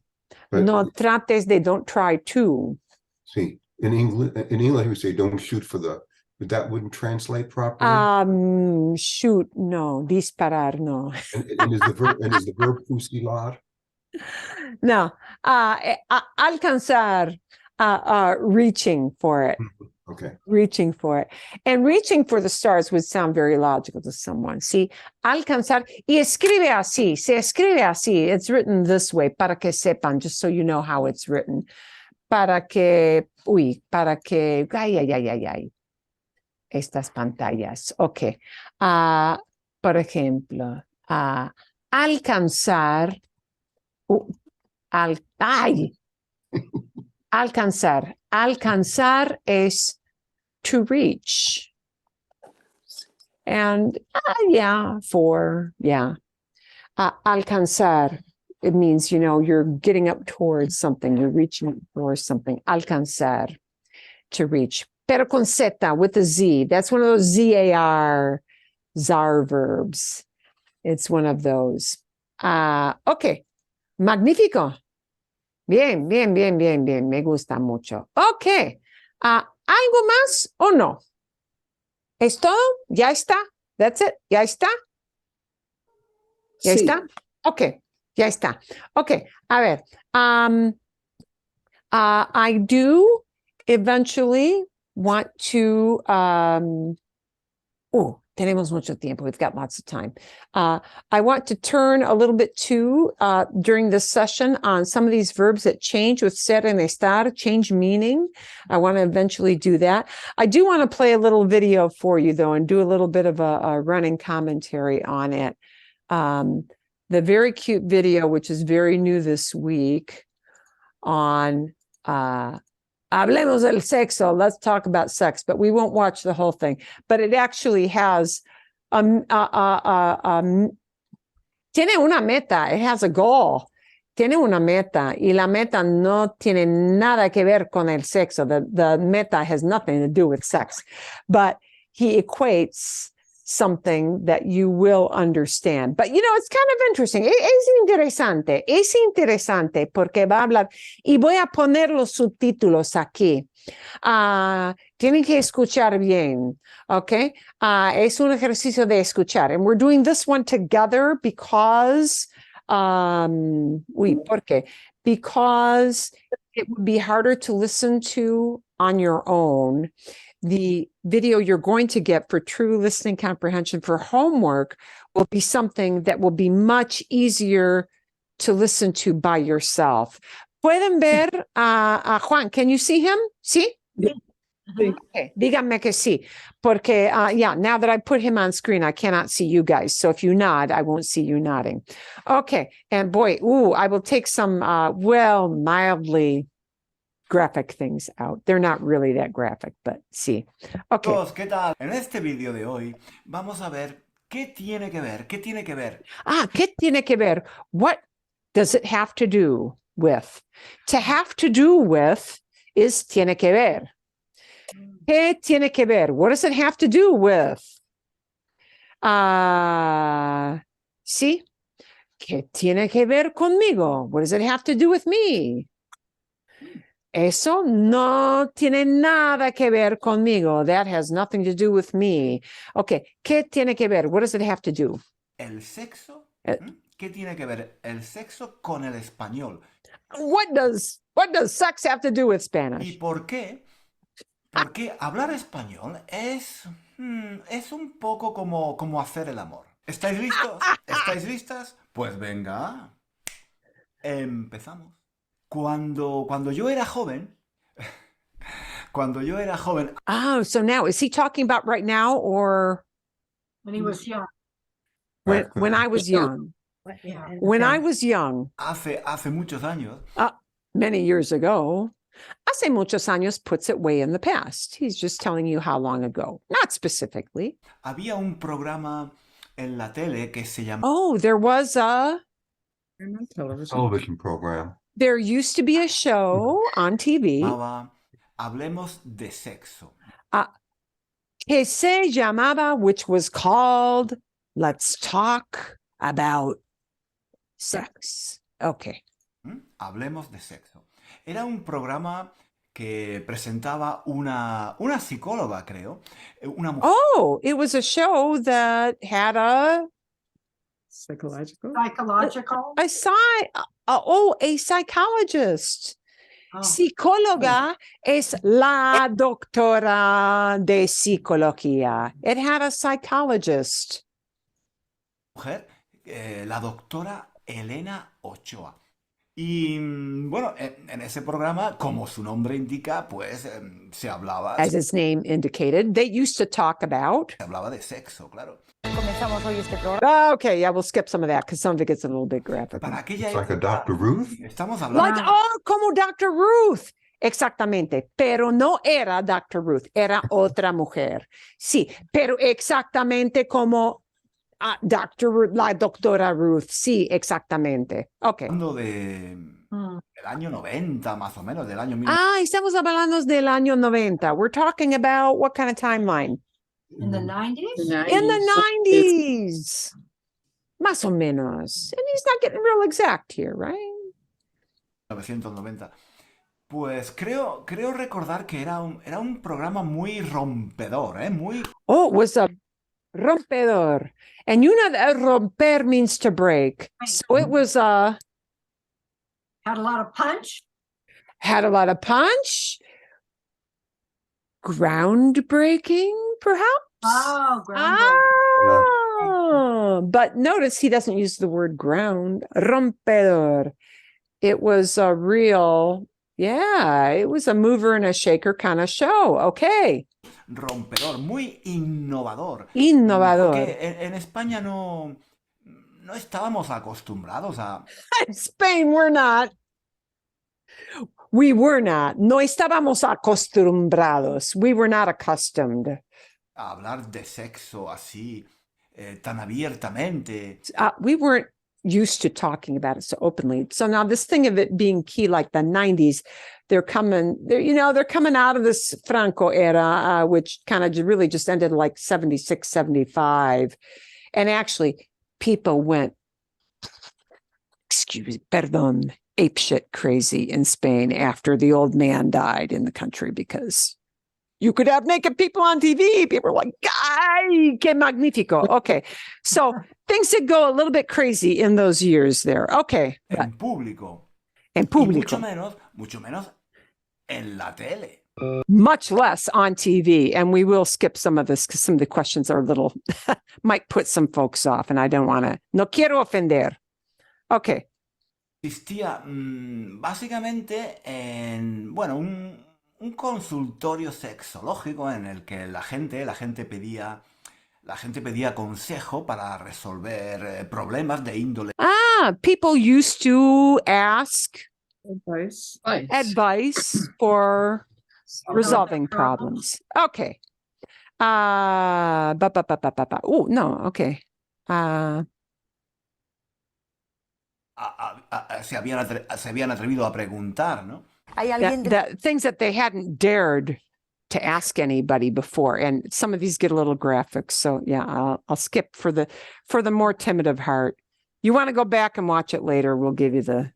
But, no trates de, don't try to. See, in English, we say don't shoot for the, but that wouldn't translate properly. Shoot, no. Disparar, no. And is the verb fusilar? No. Alcanzar, reaching for it. Okay. Reaching for it. And reaching for the stars would sound very logical to someone. See, alcanzar, y escribe así, se escribe así. It's written this way, para que sepan, just so you know how it's written. Ay. Estas pantallas. Ok. Por ejemplo, alcanzar, alcanzar es to reach. And alcanzar, it means, you're getting up towards something, you're reaching up towards something. Alcanzar, to reach. Pero con Z, with a Z. That's one of those ZAR verbs. It's one of those. Ok. Magnífico. Bien. Me gusta mucho. Ok. ¿Algo más o no? ¿Es todo? ¿Ya está? That's it? ¿Ya está? ¿Ya Sí. está? Ok. Ya está. Ok. A ver. I do eventually want to, tenemos mucho tiempo. We've got lots of time. I want to turn a little bit too, during this session on some of these verbs that change with ser and estar, change meaning. I want to eventually do that. I do want to play a little video for you though, and do a little bit of a running commentary on it. The very cute video, which is very new this week, on hablemos del sexo. Let's talk about sex, but we won't watch the whole thing. But it actually has tiene una meta. It has a goal. Tiene una meta, y la meta no tiene nada que ver con el sexo. The meta has nothing to do with sex, but he equates something that you will understand. But, it's kind of interesting. Es interesante porque va a hablar, y voy a poner los subtítulos aquí. Tienen que escuchar bien, ¿ok? Es un ejercicio de escuchar. And we're doing this one together because ¿Por qué? Because it would be harder to listen to on your own. The video you're going to get for true listening comprehension for homework will be something that will be much easier to listen to by yourself. Pueden ver a Juan. Can you see him? ¿Sí? Okay. Díganme que sí. Porque, now that I put him on screen, I cannot see you guys. So if you nod, I won't see you nodding. Okay. And boy, I will take some, mildly graphic things out. They're not really that graphic, but sí. Okay. Chicos, ¿qué tal? En este vídeo de hoy vamos a ver qué tiene que ver, ¿qué tiene que ver? ¿Qué tiene que ver? What does it have to do with? To have to do with is tiene que ver. ¿Qué tiene que ver? What does it have to do with? Sí. ¿Qué tiene que ver conmigo? What does it have to do with me? Eso no tiene nada que ver conmigo. That has nothing to do with me. Okay. ¿Qué tiene que ver? What does it have to do? El sexo. ¿Qué tiene que ver el sexo con el español? What does sex have to do with Spanish? ¿Y por qué? Porque hablar español es un poco como hacer el amor. ¿Estáis listos? ¿Estáis listas? Pues venga, empezamos. Cuando yo era joven, Oh, so now is he talking about right now or When he was young. when I was young? When I was young, hace muchos años, many years ago, hace muchos años puts it way in the past. He's just telling you how long ago, not specifically. había un programa en la tele que se llamaba Oh, there was Television program. there used to be a show on TV Hablemos de Sexo. que se llamaba, which was called Let's Talk About Sex. Okay. Hablemos de Sexo. Era un programa que presentaba una psicóloga, creo. Una mujer. Oh, it was a show that had a Psychological. Psychological. a psychologist. Oh. Psicóloga es la doctora de psicología. It had a psychologist. Mujer, la doctora Elena Ochoa. Y bueno, en ese programa, como su nombre indica, pues se hablaba. As its name indicated, they used to talk about. Se hablaba de sexo, claro. Comenzamos hoy este programa. Okay, yeah, we'll skip some of that because some of it gets a little bit graphic. Para aquella It's like a época, Dr. Ruth. estamos hablando. Like, como Dr. Ruth. Exactamente, pero no era Dr. Ruth, era otra mujer. Sí, pero exactamente como la doctora Ruth. Sí, exactamente. Okay. Hablando del año 90, más o menos, del año 1990. Estamos hablando del año 90. We're talking about what kind of timeline? In the 90s? In the 90s. Más o menos. And he's not getting real exact here, right? 1990. Pues creo recordar que era un programa muy rompedor, muy... Oh, it was a rompedor. And you know that romper means to break. So it was Had a lot of punch. Had a lot of punch. Groundbreaking, perhaps? Oh, groundbreaking. But notice he doesn't use the word ground. Rompedor. It was a real, it was a mover and a shaker kind of show. Okay. Rompedor, muy innovador. Innovador. Porque en España no estábamos acostumbrados a... In Spain, we're not. We were not. No estábamos acostumbrados. We were not accustomed. A hablar de sexo así, tan abiertamente. We weren't used to talking about it so openly. So now this thing of it being key, like the 90s, they're coming out of this Franco era, which kind of really just ended like 76, 75. And actually people went, perdón, apeshit crazy in Spain after the old man died in the country because you could have naked people on TV. People were like, ay, qué magnífico. Okay. So things did go a little bit crazy in those years there. Okay. En público. En Y público. mucho menos en la tele. Much less on TV. And we will skip some of this because some of the questions are a little, might put some folks off, and I don't want to. No quiero ofender. Okay. Existía básicamente en, bueno, un consultorio sexológico en el que la gente pedía consejo para resolver problemas de índole. People used to ask Advice. advice for resolving problems. Okay. Oh, no. Okay. Se habían atrevido a preguntar, ¿no? The things that they hadn't dared to ask anybody before, and some of these get a little graphic. So yeah, I'll skip for the more timid of heart. You want to go back and watch it later? We'll give you the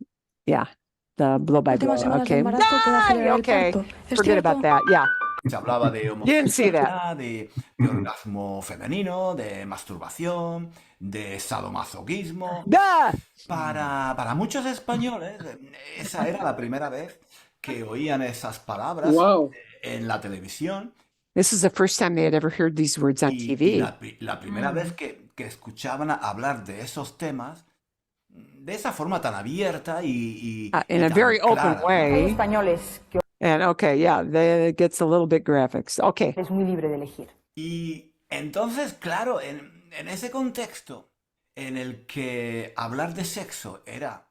blow by blow. Okay. Okay. Forget about that. Yeah. Se hablaba de Didn't see homosexualidad, de orgasmo femenino, de masturbación, de sadomasoquismo. Para muchos españoles, esa era la primera vez que oían esas palabras en la televisión. This is the first time they had ever heard these words on TV. La primera vez que escuchaban hablar de esos temas de esa forma tan abierta y in a tan very clara, open way. And okay, yeah, it gets a little bit graphics. Okay. Es muy libre de elegir. Y entonces, claro, en ese contexto en el que hablar de sexo era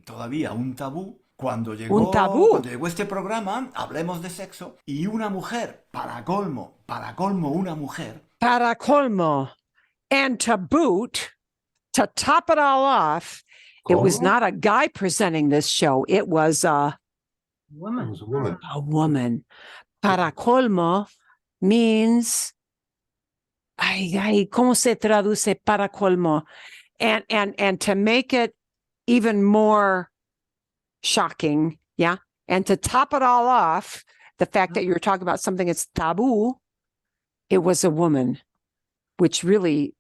todavía un tabú, cuando llegó este programa, Hablemos de Sexo, y una mujer, para colmo una mujer. Para colmo. And to boot, to top it all off, it was not a guy presenting this show. It was a Woman. It was a woman. A woman. Para colmo means, ¿cómo se traduce para colmo? And to make it even more shocking, yeah, and to top it all off, the fact that you're talking about something that's taboo, it was a woman, which really,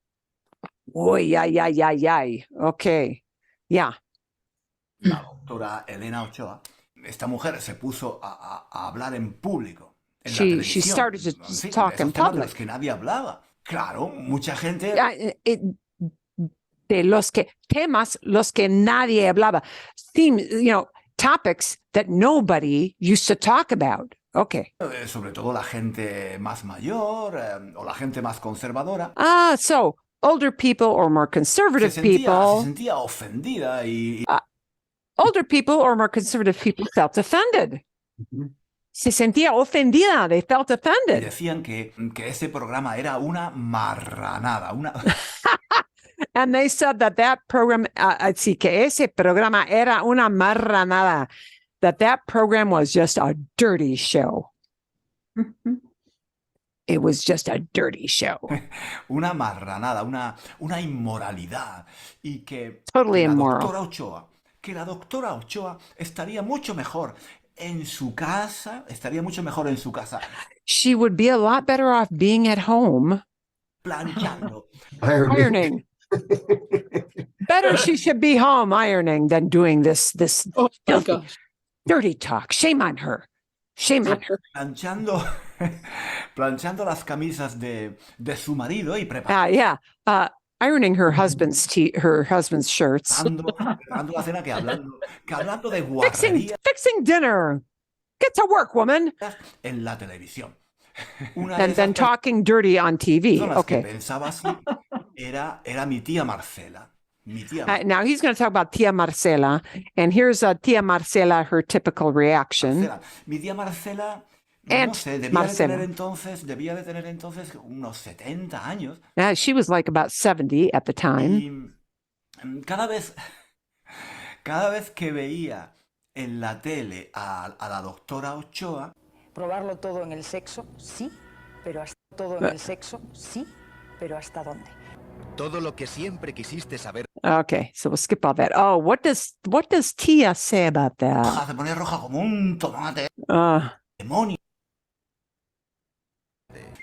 okay, yeah. La doctora Elena Ochoa, esta mujer se puso a hablar en público. She started to talk in public. De los que nadie hablaba. Claro, mucha gente. De los temas los que nadie hablaba. Themes, topics that nobody used to talk about. Okay. Sobre todo la gente más mayor o la gente más conservadora. So older people or more conservative people. Se sentía ofendida y. Older people or more conservative people felt offended. Mm-hmm. Se sentía ofendida. They felt offended. Y decían que ese programa era una marranada, una. And they said that program, que ese programa era una marranada, that program was just a dirty show. It was just a dirty show. Una marranada, una inmoralidad. Y que totally immoral. La doctora Ochoa estaría mucho mejor en su casa, She would be a lot better off being at home. Planchando. Ironing. Better she should be home ironing than doing this dirty talk. Shame on her. Shame on her. Planchando las camisas de su marido y preparando. Ironing her husband's shirts. Preparando la cena que hablando de guarrerías. Fixing dinner. Get to work, woman. En la televisión. And then talking dirty on TV. Okay. Que pensaba así era mi tía Marcela. Now he's going to talk about Tia Marcela, and here's Tia Marcela, her typical reaction. Mi tía Marcela, no sé, debía de tener entonces unos 70 años. She was like about 70 at the time. Y cada vez que veía en la tele a la doctora Ochoa. Probarlo todo en el sexo, sí, pero hasta todo en el sexo, sí, pero ¿hasta dónde? Todo lo que siempre quisiste saber. Okay, so we'll skip all that. Oh, what does Tia say about that? Se pone roja como un tomate. Demonio.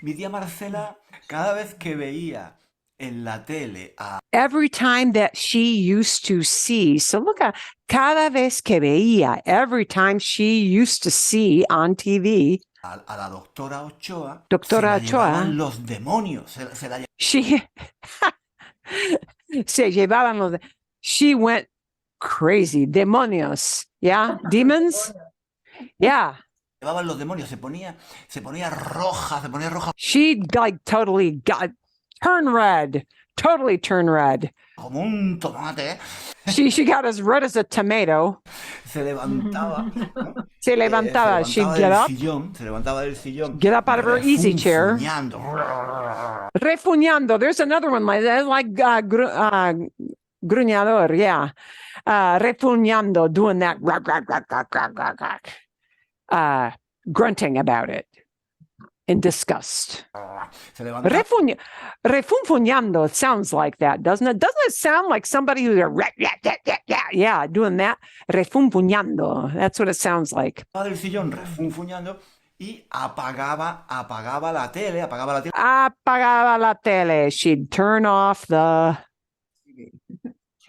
Mi tía Marcela, cada vez que veía en la tele a every time that she used to see. So look at cada vez que veía, every time she used to see on TV. a la doctora Ochoa, Doctora se la llevaban Ochoa. los demonios, se la She se llevaban los. She went crazy. Demonios. Yeah. Demons. Yeah. llevaban los demonios, se ponía roja, She like totally got turned red. Totally turned red. como un tomate. She got as red as a tomato. Se levantaba, ¿no? Se levantaba. She'd get up. Se levantaba del sillón. Get up out of her easy chair. refunfuñando. Refuñando. There's another one like that, like gruñador. Yeah. Refuñando, doing that. Grunting about it in disgust. Se levantaba. Refunfuñando sounds like that, doesn't it? Doesn't it sound like somebody who's yeah, doing that? Refunfuñando. That's what it sounds like. Del sillón refunfuñando y apagaba la tele. Apagaba la tele. She'd turn off the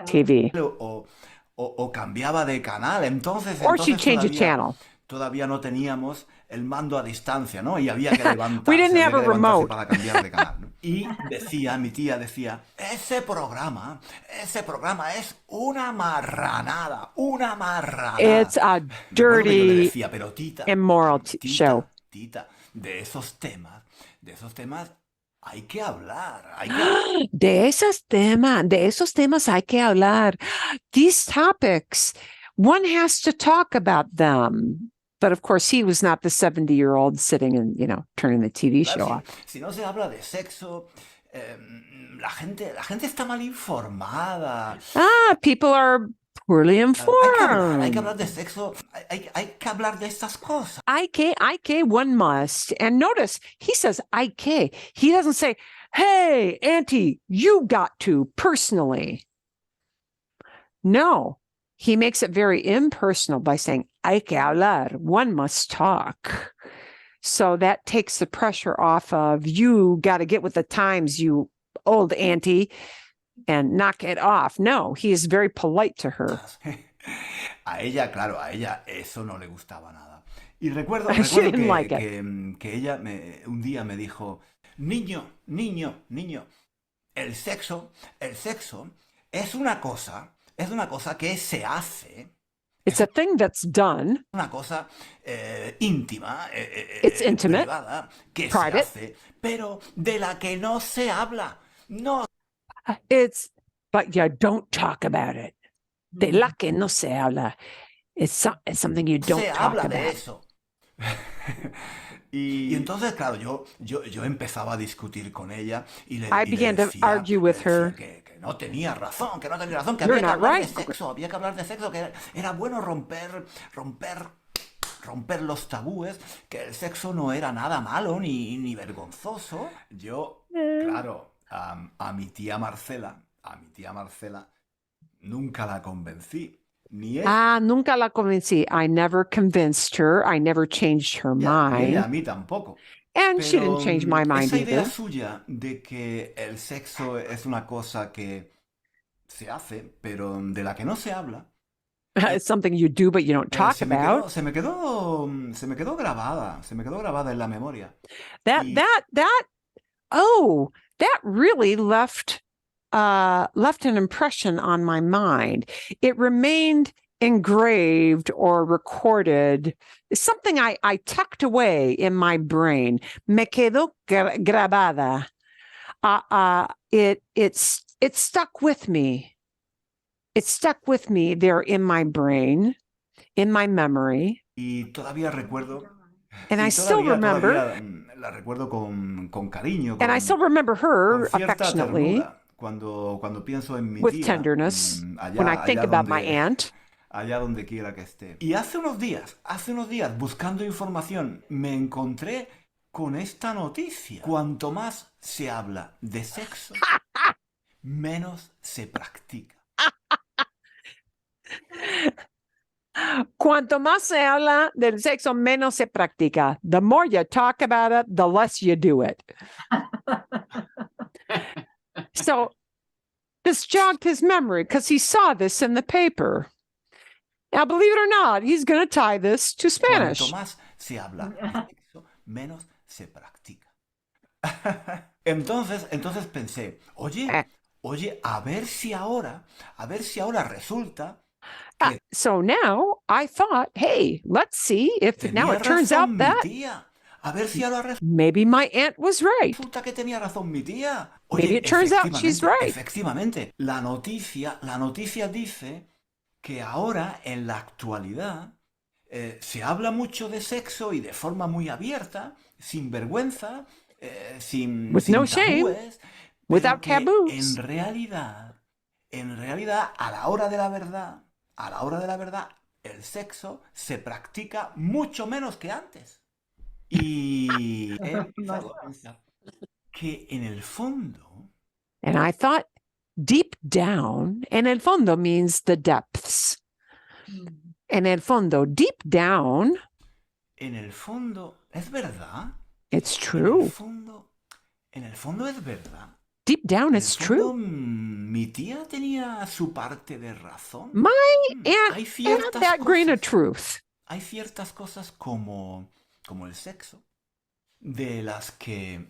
TV. O cambiaba de canal. Entonces Or she'd change the channel. Todavía no teníamos el mando a distancia, ¿no? Y había que levantarse, We didn't have a remote. para cambiar de canal, ¿no? Y mi tía decía, ese programa es una marranada. It's a dirty, decía, pero tita, immoral show. Tita, de esos temas hay que hablar. De esos temas hay que hablar. These topics, one has to talk about them. But of course, he was not the 70-year-old sitting and, turning the TV show off. Si no se habla de sexo, la gente está mal informada. People are poorly informed. Hay que hablar de sexo, hay que hablar de estas cosas. Hay que, one must. And notice, he says hay que. He doesn't say, hey, Auntie, you got to personally. No. He makes it very impersonal by saying, hay que hablar, one must talk. So that takes the pressure off of, you got to get with the times, you old auntie, and knock it off. No, he is very polite to her. A ella eso no le gustaba nada. Y recuerdo que ella un día me dijo, niño, el sexo es una cosa que se hace. It's a thing that's done. Una cosa íntima, it's intimate, privada, que private, se hace, pero de la que no se habla. No. But you don't talk about it. De la que no se habla. It's something you don't talk about. De eso. Y entonces, claro, yo empezaba a discutir con ella y le began to argue with her. Que no tenía razón, que había que hablar de sexo, que era bueno romper los tabúes, que el sexo no era nada malo ni vergonzoso. Yo, claro, a mi tía Marcela nunca la convencí. Nunca la convencí. I never convinced her. I never changed her mind. Ella a mí tampoco. And she didn't change my mind esa idea either. suya de que el sexo es una cosa que se hace, pero de la que no se habla. It's something you do, but you don't talk about. Se me quedó grabada en la memoria. That really left an impression on my mind. It remained engraved or recorded. It's something I tucked away in my brain. Me quedó grabada. It stuck with me. It stuck with me there in my brain, in my memory. Y todavía recuerdo. And I still remember. La recuerdo con cariño. And I still remember her affectionately. Cuando pienso en mi with tía, tenderness, when I think about my aunt. Allá donde quiera que esté. Y hace unos días, buscando información, me encontré con esta noticia. Cuanto más se habla de sexo, menos se practica. Cuanto más se habla del sexo, menos se practica. The more you talk about it, the less you do it. So this jogged his memory because he saw this in the paper. Now, believe it or not, he's going to tie this to Spanish. Cuanto más se habla de sexo, menos se practica. Entonces pensé, oye, a ver si ahora resulta que so now I thought, hey, let's see if now tenía it turns razón out mi that tía. A ver si ahora maybe my aunt was right. resulta que tenía razón mi tía. Maybe Oye, it turns out she's right. efectivamente, la noticia dice que ahora, en la actualidad, se habla mucho de sexo y de forma muy abierta, sin vergüenza, sin no shame, tabúes, without pero que taboos. en realidad, a la hora de la verdad, el sexo se practica mucho menos que antes. Y he empezado a pensar que en el fondo, And I thought, deep down, en el fondo means the depths. En el fondo, deep down, es verdad. it's true. En el fondo es verdad. Deep down, it's true. Mi tía tenía su parte de razón. My aunt Hay had ciertas that grain of cosas, truth. hay ciertas cosas como el sexo, de las que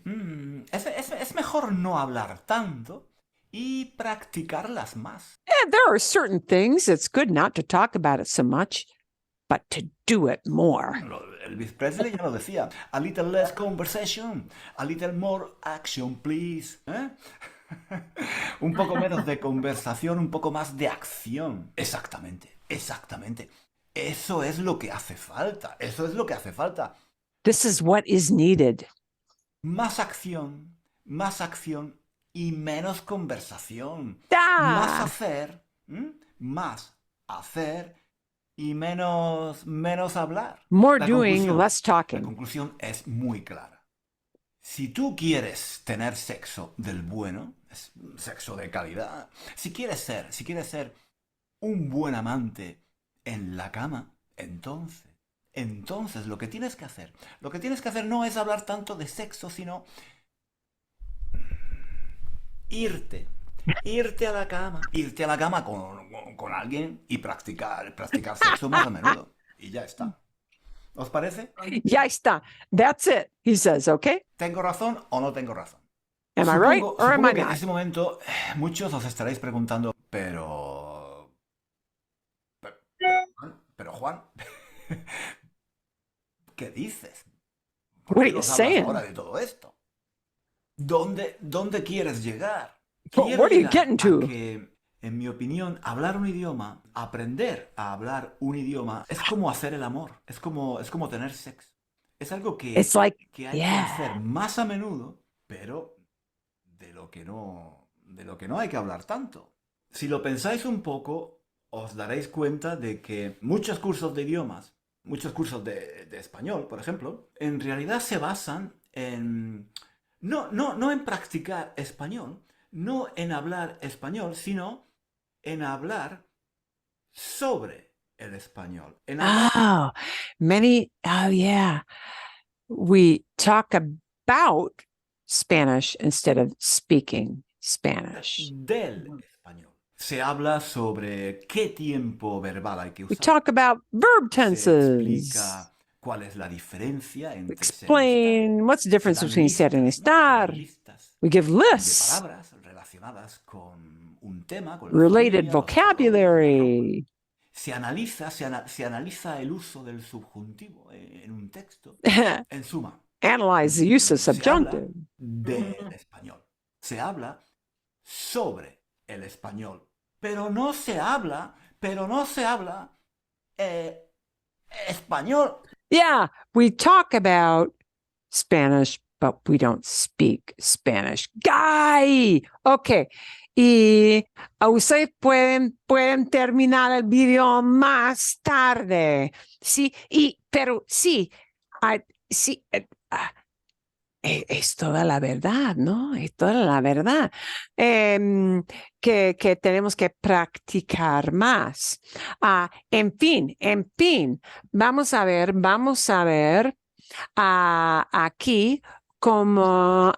es mejor no hablar tanto y practicarlas más. And there are certain things it's good not to talk about it so much, but to do it more. Elvis Presley ya lo decía. A little less conversation, a little more action, please. Un poco menos de conversación, un poco más de acción. Exactamente. Eso es lo que hace falta. This is what is needed. Más acción y menos conversación. Ah. Más hacer y menos hablar. More La doing, conclusión- less La talking. conclusión es muy clara. Si tú quieres tener sexo del bueno, sexo de calidad, si quieres ser un buen amante en la cama, entonces lo que tienes que hacer no es hablar tanto de sexo, sino irte a la cama con alguien y practicar sexo más a menudo. Y ya está. ¿Os parece? Ya está. That's it, he says, okay? ¿Tengo razón o no tengo razón? Am I right or am Supongo I que en not? ese momento muchos os estaréis preguntando, pero Juan, ¿qué dices? ¿Por What qué are you nos hablas saying? ahora de todo esto? ¿Dónde quieres llegar? What are you getting to? A que, en mi opinión, aprender a hablar un idioma es como hacer el amor, es como tener sexo. Es algo que It's like, hay que yeah. hacer más a menudo, pero de lo que no hay que hablar tanto. Si lo pensáis un poco, os daréis cuenta de que muchos cursos de idiomas, muchos cursos de español, por ejemplo, en realidad se basan en no en practicar español, no en hablar español, sino en hablar sobre el español. Oh, yeah. We talk about Spanish instead of speaking Spanish. Del español. Se habla sobre qué tiempo verbal hay que We usar. talk about verb Se tenses. explica cuál es la diferencia entre Explain what's the difference between ser and estar. We give de lists, palabras relacionadas con un tema, con la related familia, los vocabulary. se analiza el uso del subjuntivo en un texto. En suma, Analyze the use of se habla subjunctive. del español. Se habla sobre el español. Pero no se habla español. Yeah, we talk about Spanish, but we don't speak Spanish. ¡Guy! Ok. Y ustedes pueden terminar el video más tarde. Sí, pero sí, sí, es toda la verdad, ¿no? Es toda la verdad. Que tenemos que practicar más. En fin, vamos a ver aquí como,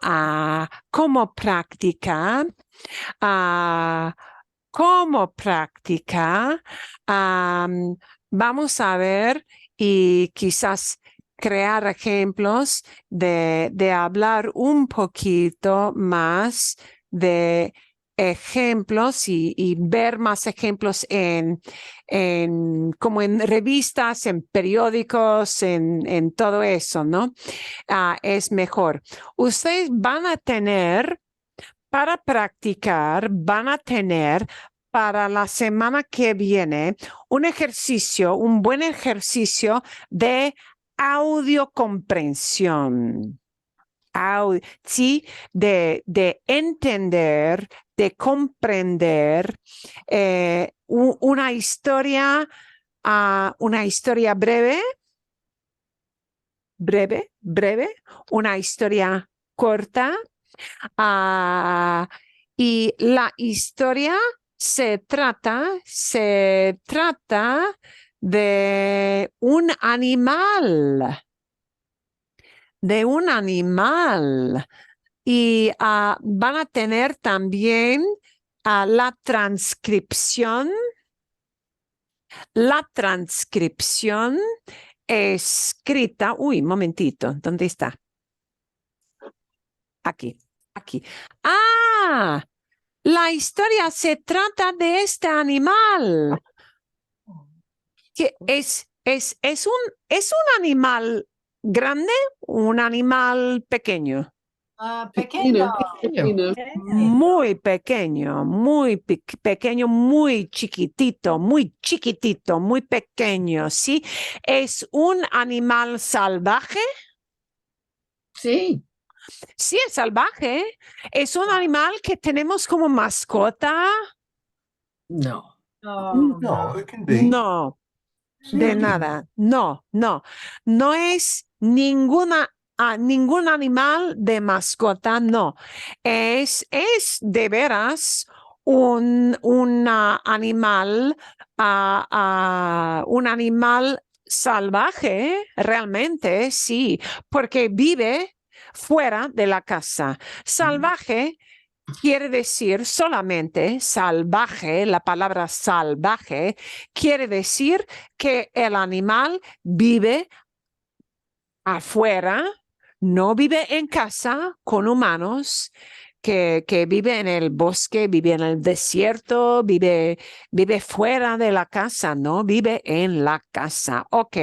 como práctica, como práctica, vamos a ver y quizás crear ejemplos de hablar un poquito más de ejemplos y ver más ejemplos como en revistas, en periódicos, en todo eso, ¿no? Es mejor. Ustedes van a tener, para practicar, van a tener para la semana que viene un ejercicio, un buen ejercicio de audiocomprensión. Sí, de entender, de comprender una historia breve, una historia corta, y la historia se trata de un animal. Y van a tener también la transcripción escrita. Uy, momentito, ¿dónde está? Aquí. La historia se trata de este animal, que es un animal grande, un animal pequeño. Pequeño. Muy pequeño, pequeño, muy chiquitito, muy pequeño, ¿sí? ¿Es un animal salvaje? Sí. Sí, es salvaje. ¿Es un animal que tenemos como mascota? No. No, it can be. No, de nada. No es ningún animal de mascota, no. Es de veras un animal, un animal salvaje, realmente, sí, porque vive fuera de la casa. Salvaje quiere decir solamente salvaje, la palabra salvaje quiere decir que el animal vive afuera, no vive en casa con humanos, que vive en el bosque, vive en el desierto, vive fuera de la casa, no vive en la casa. Ok,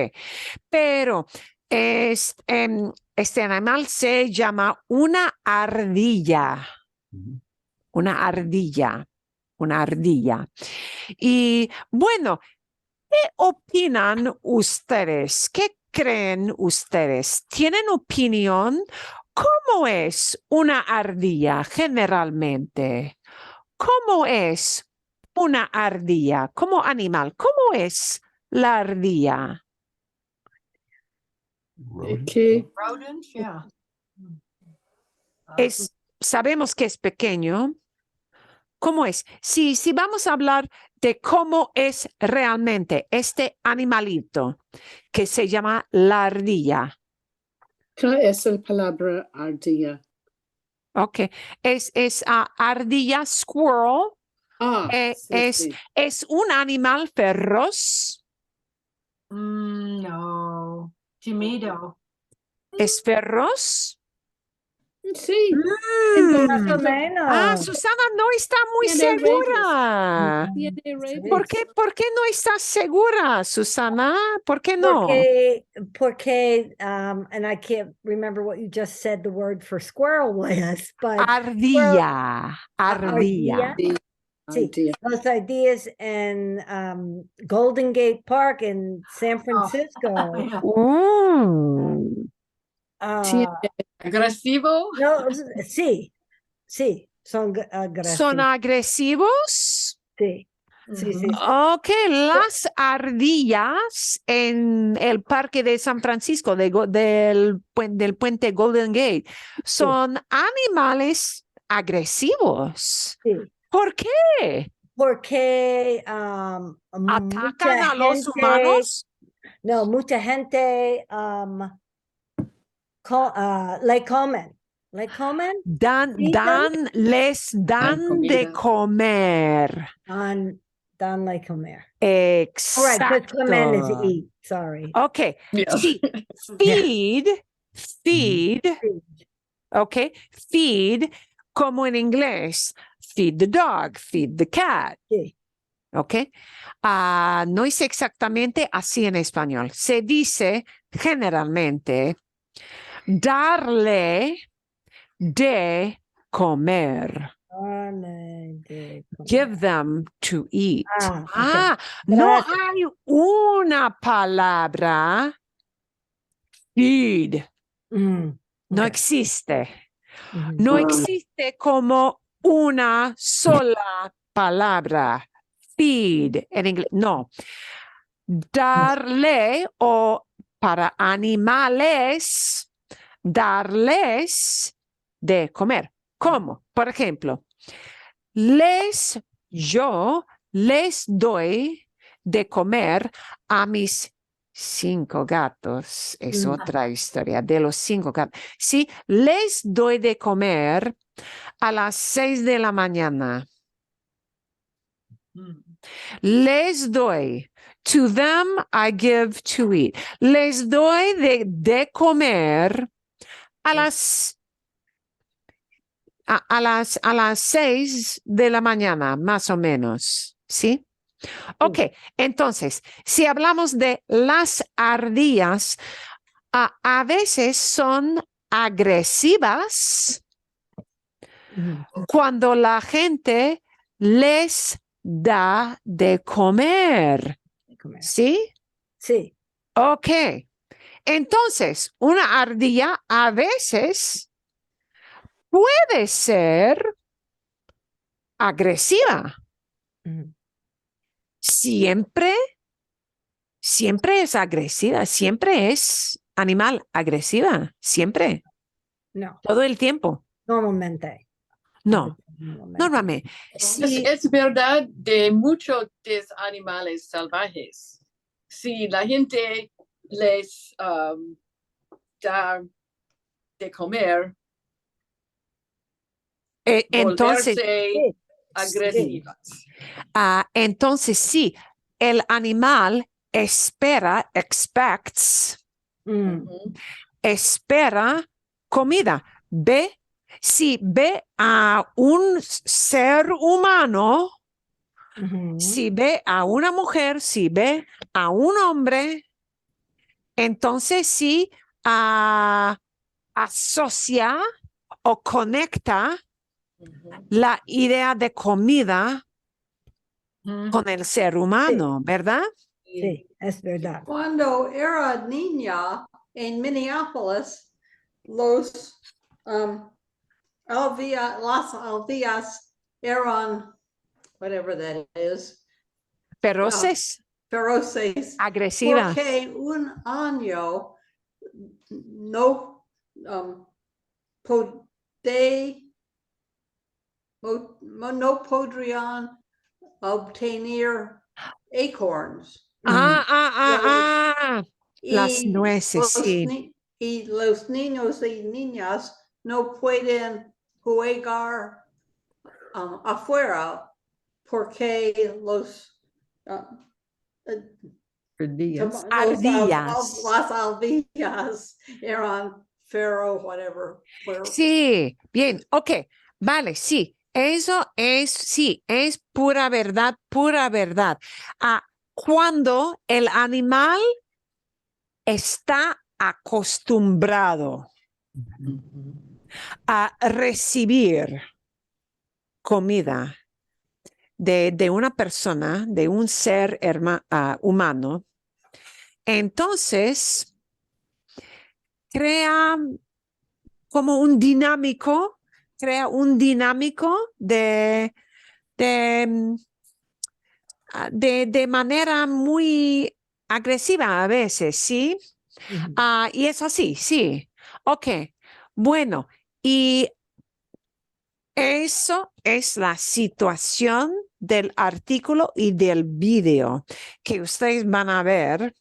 pero este animal se llama una ardilla. Una ardilla. Y bueno, ¿qué opinan ustedes? ¿Qué creen ustedes? ¿Tienen opinión? ¿Cómo es una ardilla generalmente? ¿Cómo es una ardilla como animal? ¿Cómo es la ardilla? ¿Qué? Rodent, yeah. Sabemos que es pequeño. ¿Cómo es? Si vamos a hablar de cómo es realmente este animalito que se llama la ardilla. ¿Qué es la palabra ardilla? Ok, es ardilla, squirrel. Sí. Es un animal feroz. No, timido. ¿Es feroz? Sí. Más o menos. Susana no está muy Tiene segura. Tiene rabies. ¿Por qué no estás segura, Susana? ¿Por qué no? Porque, and I can't remember what you just said the word for squirrel was, but Ardilla. ardilla. Sí, los ideas en Golden Gate Park in San Francisco. ¿Agresivo? No, sí, son agresivos. ¿Son agresivos? Sí. Ok, las ardillas en el parque de San Francisco, del puente Golden Gate, son animales agresivos. Sí. ¿Por qué? Porque ¿Atacan a los humanos? No, mucha gente Le comen. Le comen. Dan, Feed them? les dan de comer. Dan le comer. All right, but comen is Exacto. eat. Sorry. Okay. Yes. Sí. Feed, feed, okay. Feed, como en inglés. Feed the dog, feed the cat. Sí. Okay. No es exactamente así en español. Se dice generalmente darle de comer. Darle de comer. Give them to eat. Okay. No Gracias. hay una palabra feed. No Okay. existe. Mhm. No existe como una sola palabra. Feed en inglés. No. Darle o para animales, darles de comer. ¿Cómo? Por ejemplo, yo les doy de comer a mis 5 gatos. Es otra historia de los 5 gatos. Sí, les doy de comer a las 6 de la mañana. Les doy. To them I give to eat. Les doy de comer a las a las 6 de la mañana, más o menos. ¿Sí? Ok, entonces, si hablamos de las ardillas, a veces son agresivas cuando la gente les da de comer. ¿Sí? Sí. Ok. Entonces, una ardilla a veces puede ser agresiva. Siempre es agresiva, siempre es animal agresiva, siempre. No. Todo el tiempo. Normalmente. No, normalmente. Es verdad de muchos de animales salvajes. Si la gente les da de comer, Entonces, volverse agresivas. Entonces sí, el animal expects, espera comida. Si ve a un ser humano, si ve a una mujer, si ve a un hombre, entonces sí asocia o conecta la idea de comida con el ser humano, ¿verdad? Sí, es verdad. Cuando era niña en Minneapolis, las aldeas eran, whatever that is, Feroces, feroces, agresivas. porque un año no no podrían obtener acorns. Las nueces, sí. Y los niños y niñas no pueden jugar afuera porque los Ardillas. las aldeas eran fero, whatever. Sí, bien, ok, vale, sí, eso es, sí, es pura verdad, pura verdad. Cuando el animal está acostumbrado a recibir comida de una persona, de un ser humano, entonces crea como un dinámico, de manera muy agresiva a veces, ¿sí? Y es así, sí. Ok, bueno, y eso es la situación del artículo y del video que ustedes van a ver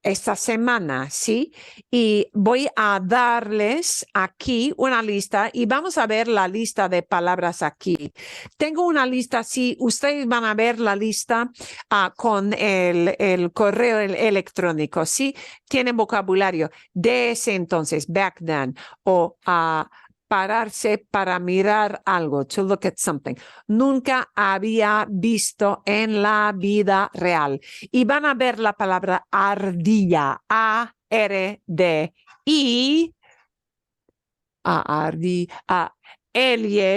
esta semana, ¿sí? Y voy a darles aquí una lista y vamos a ver la lista de palabras aquí. Tengo una lista, sí, ustedes van a ver la lista con el correo electrónico, ¿sí? Tienen vocabulario de ese entonces, back then, o pararse para mirar algo, to look at something. Nunca había visto en la vida real. Y van a ver la palabra ardilla, A-R-D-I,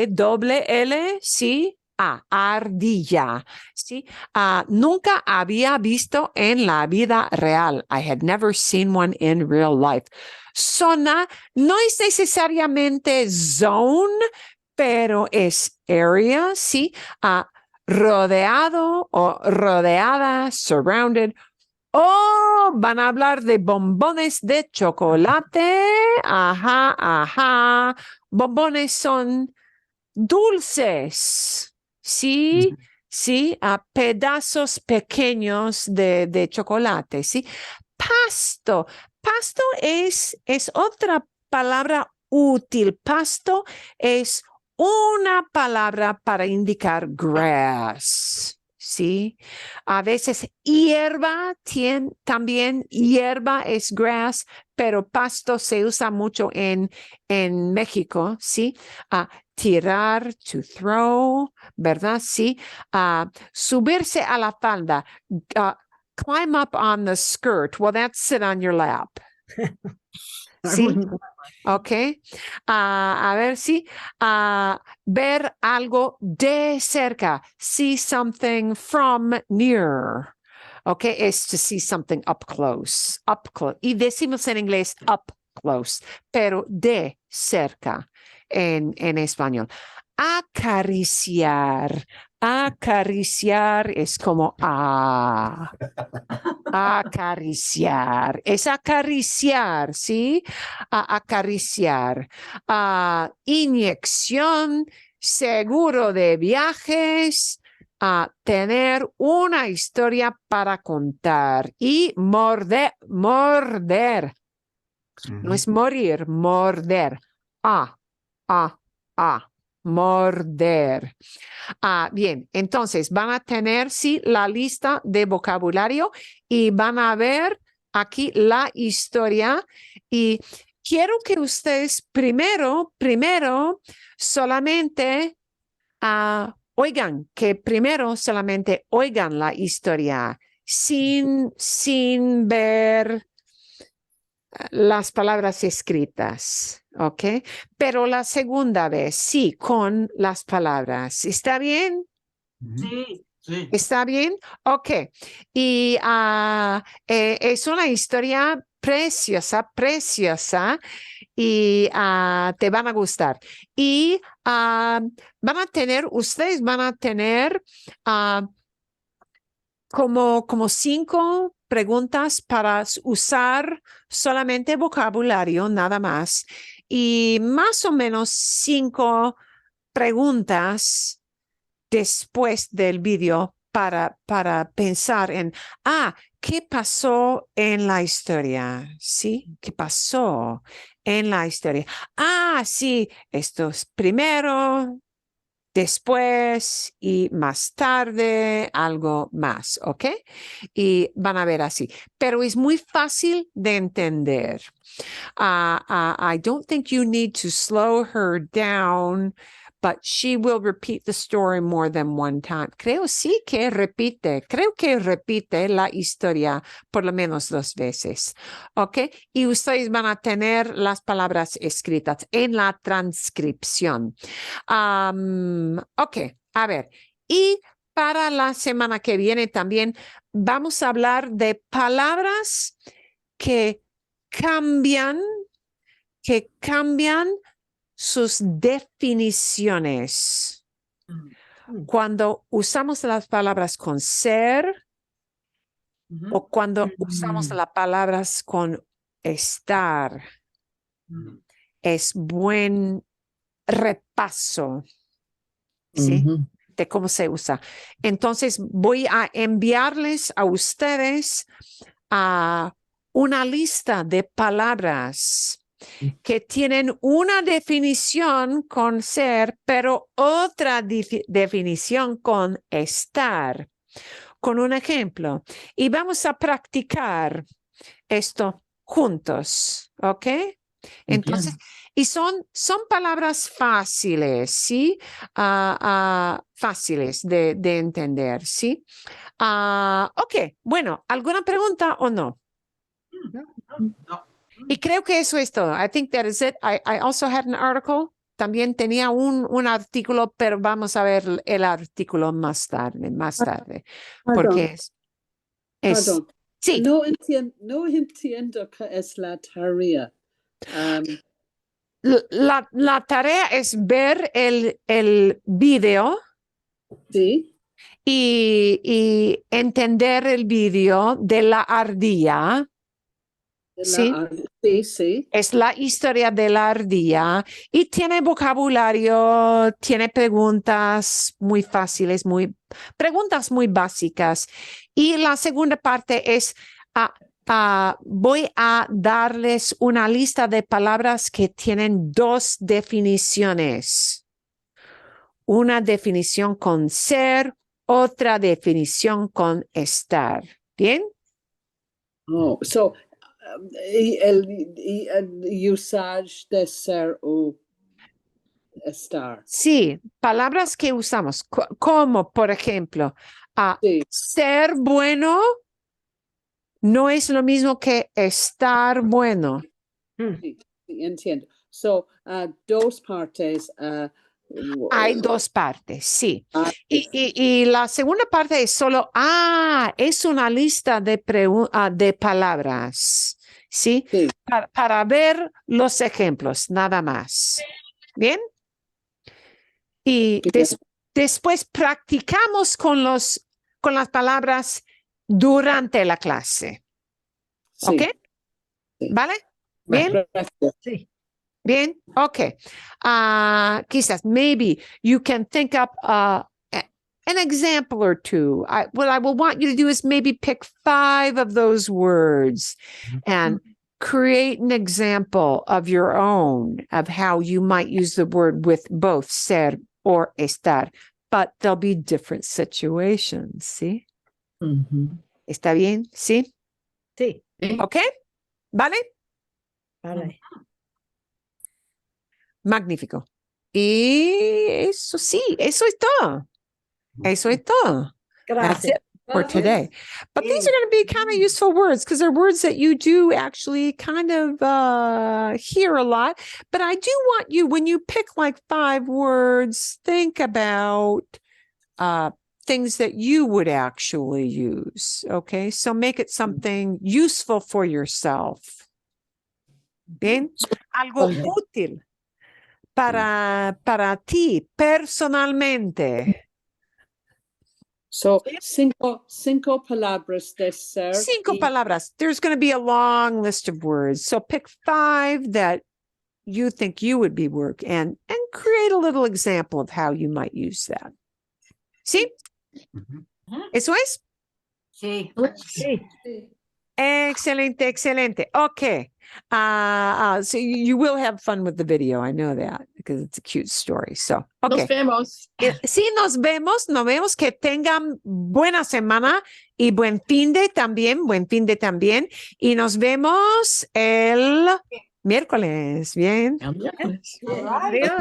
doble L, sí, ardilla, sí. Nunca había visto en la vida real. I had never seen one in real life. Zona no es necesariamente zone, pero es area, sí. Rodeado o rodeada, surrounded. Oh, van a hablar de bombones de chocolate. Ajá, ajá. Bombones son dulces. Sí, sí, a pedazos pequeños de chocolate. Sí. Pasto. Pasto es otra palabra útil. Pasto es una palabra para indicar grass. Sí, a veces hierba, también hierba es grass, pero pasto se usa mucho en México, ¿sí? Tirar, to throw, ¿verdad? Sí. Subirse a la falda, climb up on the skirt. Well, that's sit on your lap. Sí. Ok. A ver si ver algo de cerca. See something from near. Ok. Es to see something up close. Up close. Y decimos en inglés up close, pero de cerca en español. Acariciar. Acariciar es como acariciar, es acariciar, ¿sí? Acariciar. Inyección, seguro de viajes, tener una historia para contar y morder. No es morir, morder. Morder. Bien, entonces van a tener, sí, la lista de vocabulario y van a ver aquí la historia y quiero que ustedes primero solamente oigan, que primero solamente oigan la historia sin ver las palabras escritas, ¿ok? Pero la segunda vez, sí, con las palabras. ¿Está bien? Sí, sí. ¿Está bien? Ok. Y es una historia preciosa, preciosa y te van a gustar. Y ustedes van a tener como 5 preguntas para usar solamente vocabulario, nada más. Y más o menos 5 preguntas después del video para pensar en, ¿qué pasó en la historia? ¿Sí? ¿Qué pasó en la historia? Sí, esto es primero, después y más tarde, algo más, ¿ok? Y van a ver así. Pero es muy fácil de entender. I don't think you need to slow her down, but she will repeat the story more than one time. Creo que repite la historia por lo menos 2 veces, ¿ok? Y ustedes van a tener las palabras escritas en la transcripción. Ok, a ver, y para la semana que viene también vamos a hablar de palabras que cambian sus definiciones. Cuando usamos las palabras con ser o cuando usamos las palabras con estar. Es buen repaso, ¿sí? De cómo se usa. Entonces voy a enviarles a ustedes una lista de palabras que tienen una definición con ser, pero otra definición con estar. Con un ejemplo. Y vamos a practicar esto juntos, ¿ok? Entonces, y son palabras fáciles, ¿sí? Fáciles de entender, ¿sí? Ok, bueno, ¿alguna pregunta o no? Y creo que eso es todo. I think that is it. I also had an article. También tenía un artículo, pero vamos a ver el artículo más tarde, porque Perdón. sí. No entiendo qué es la tarea. La tarea es ver el video. Sí. Y entender el video de la ardilla. Sí. Sí. Es la historia de la ardilla y tiene vocabulario, tiene preguntas muy fáciles, preguntas muy básicas. Y la segunda parte es, voy a darles una lista de palabras que tienen dos definiciones. Una definición con ser, otra definición con estar. ¿Bien? Oh, so el usage de ser o estar. Sí, palabras que usamos, como por ejemplo, ser bueno no es lo mismo que estar bueno. Sí, entiendo. So, dos partes. Hay dos partes, sí. Y la segunda parte es solo, es una lista de palabras, ¿sí? Para ver los ejemplos, nada más. ¿Bien? Y después practicamos con las palabras durante la clase. ¿Ok? ¿Vale? ¿Bien? Sí. Bien, okay. Quizás, maybe you can think up an example or two. What I will want you to do is maybe pick 5 of those words and create an example of your own of how you might use the word with both ser or estar, but there'll be different situations, ¿sí? ¿Está bien? ¿Sí? Sí. Okay? ¿Vale? Vale. Magnífico. Y eso sí, eso es todo. Eso es todo. That's Gracias. it for today. But these are going to be kind of useful words because they're words that you do actually kind of hear a lot. But I do want you, when you pick like 5 words, think about things that you would actually use. Okay, so make it something useful for yourself. Bien, algo útil para ti personalmente. So, cinco palabras de ser. 5 palabras. There's going to be a long list of words. So pick 5 that you think you would be work and create a little example of how you might use that. ¿Sí? ¿Eso es? Sí. Sí. Excelente, excelente. Okay. So you will have fun with the video. I know that because it's a cute story. So, okay. Nos vemos. Sí, nos vemos. Que tengan buena semana y buen fin de también. Y nos vemos el miércoles. Bien. El miércoles. All right. Adiós.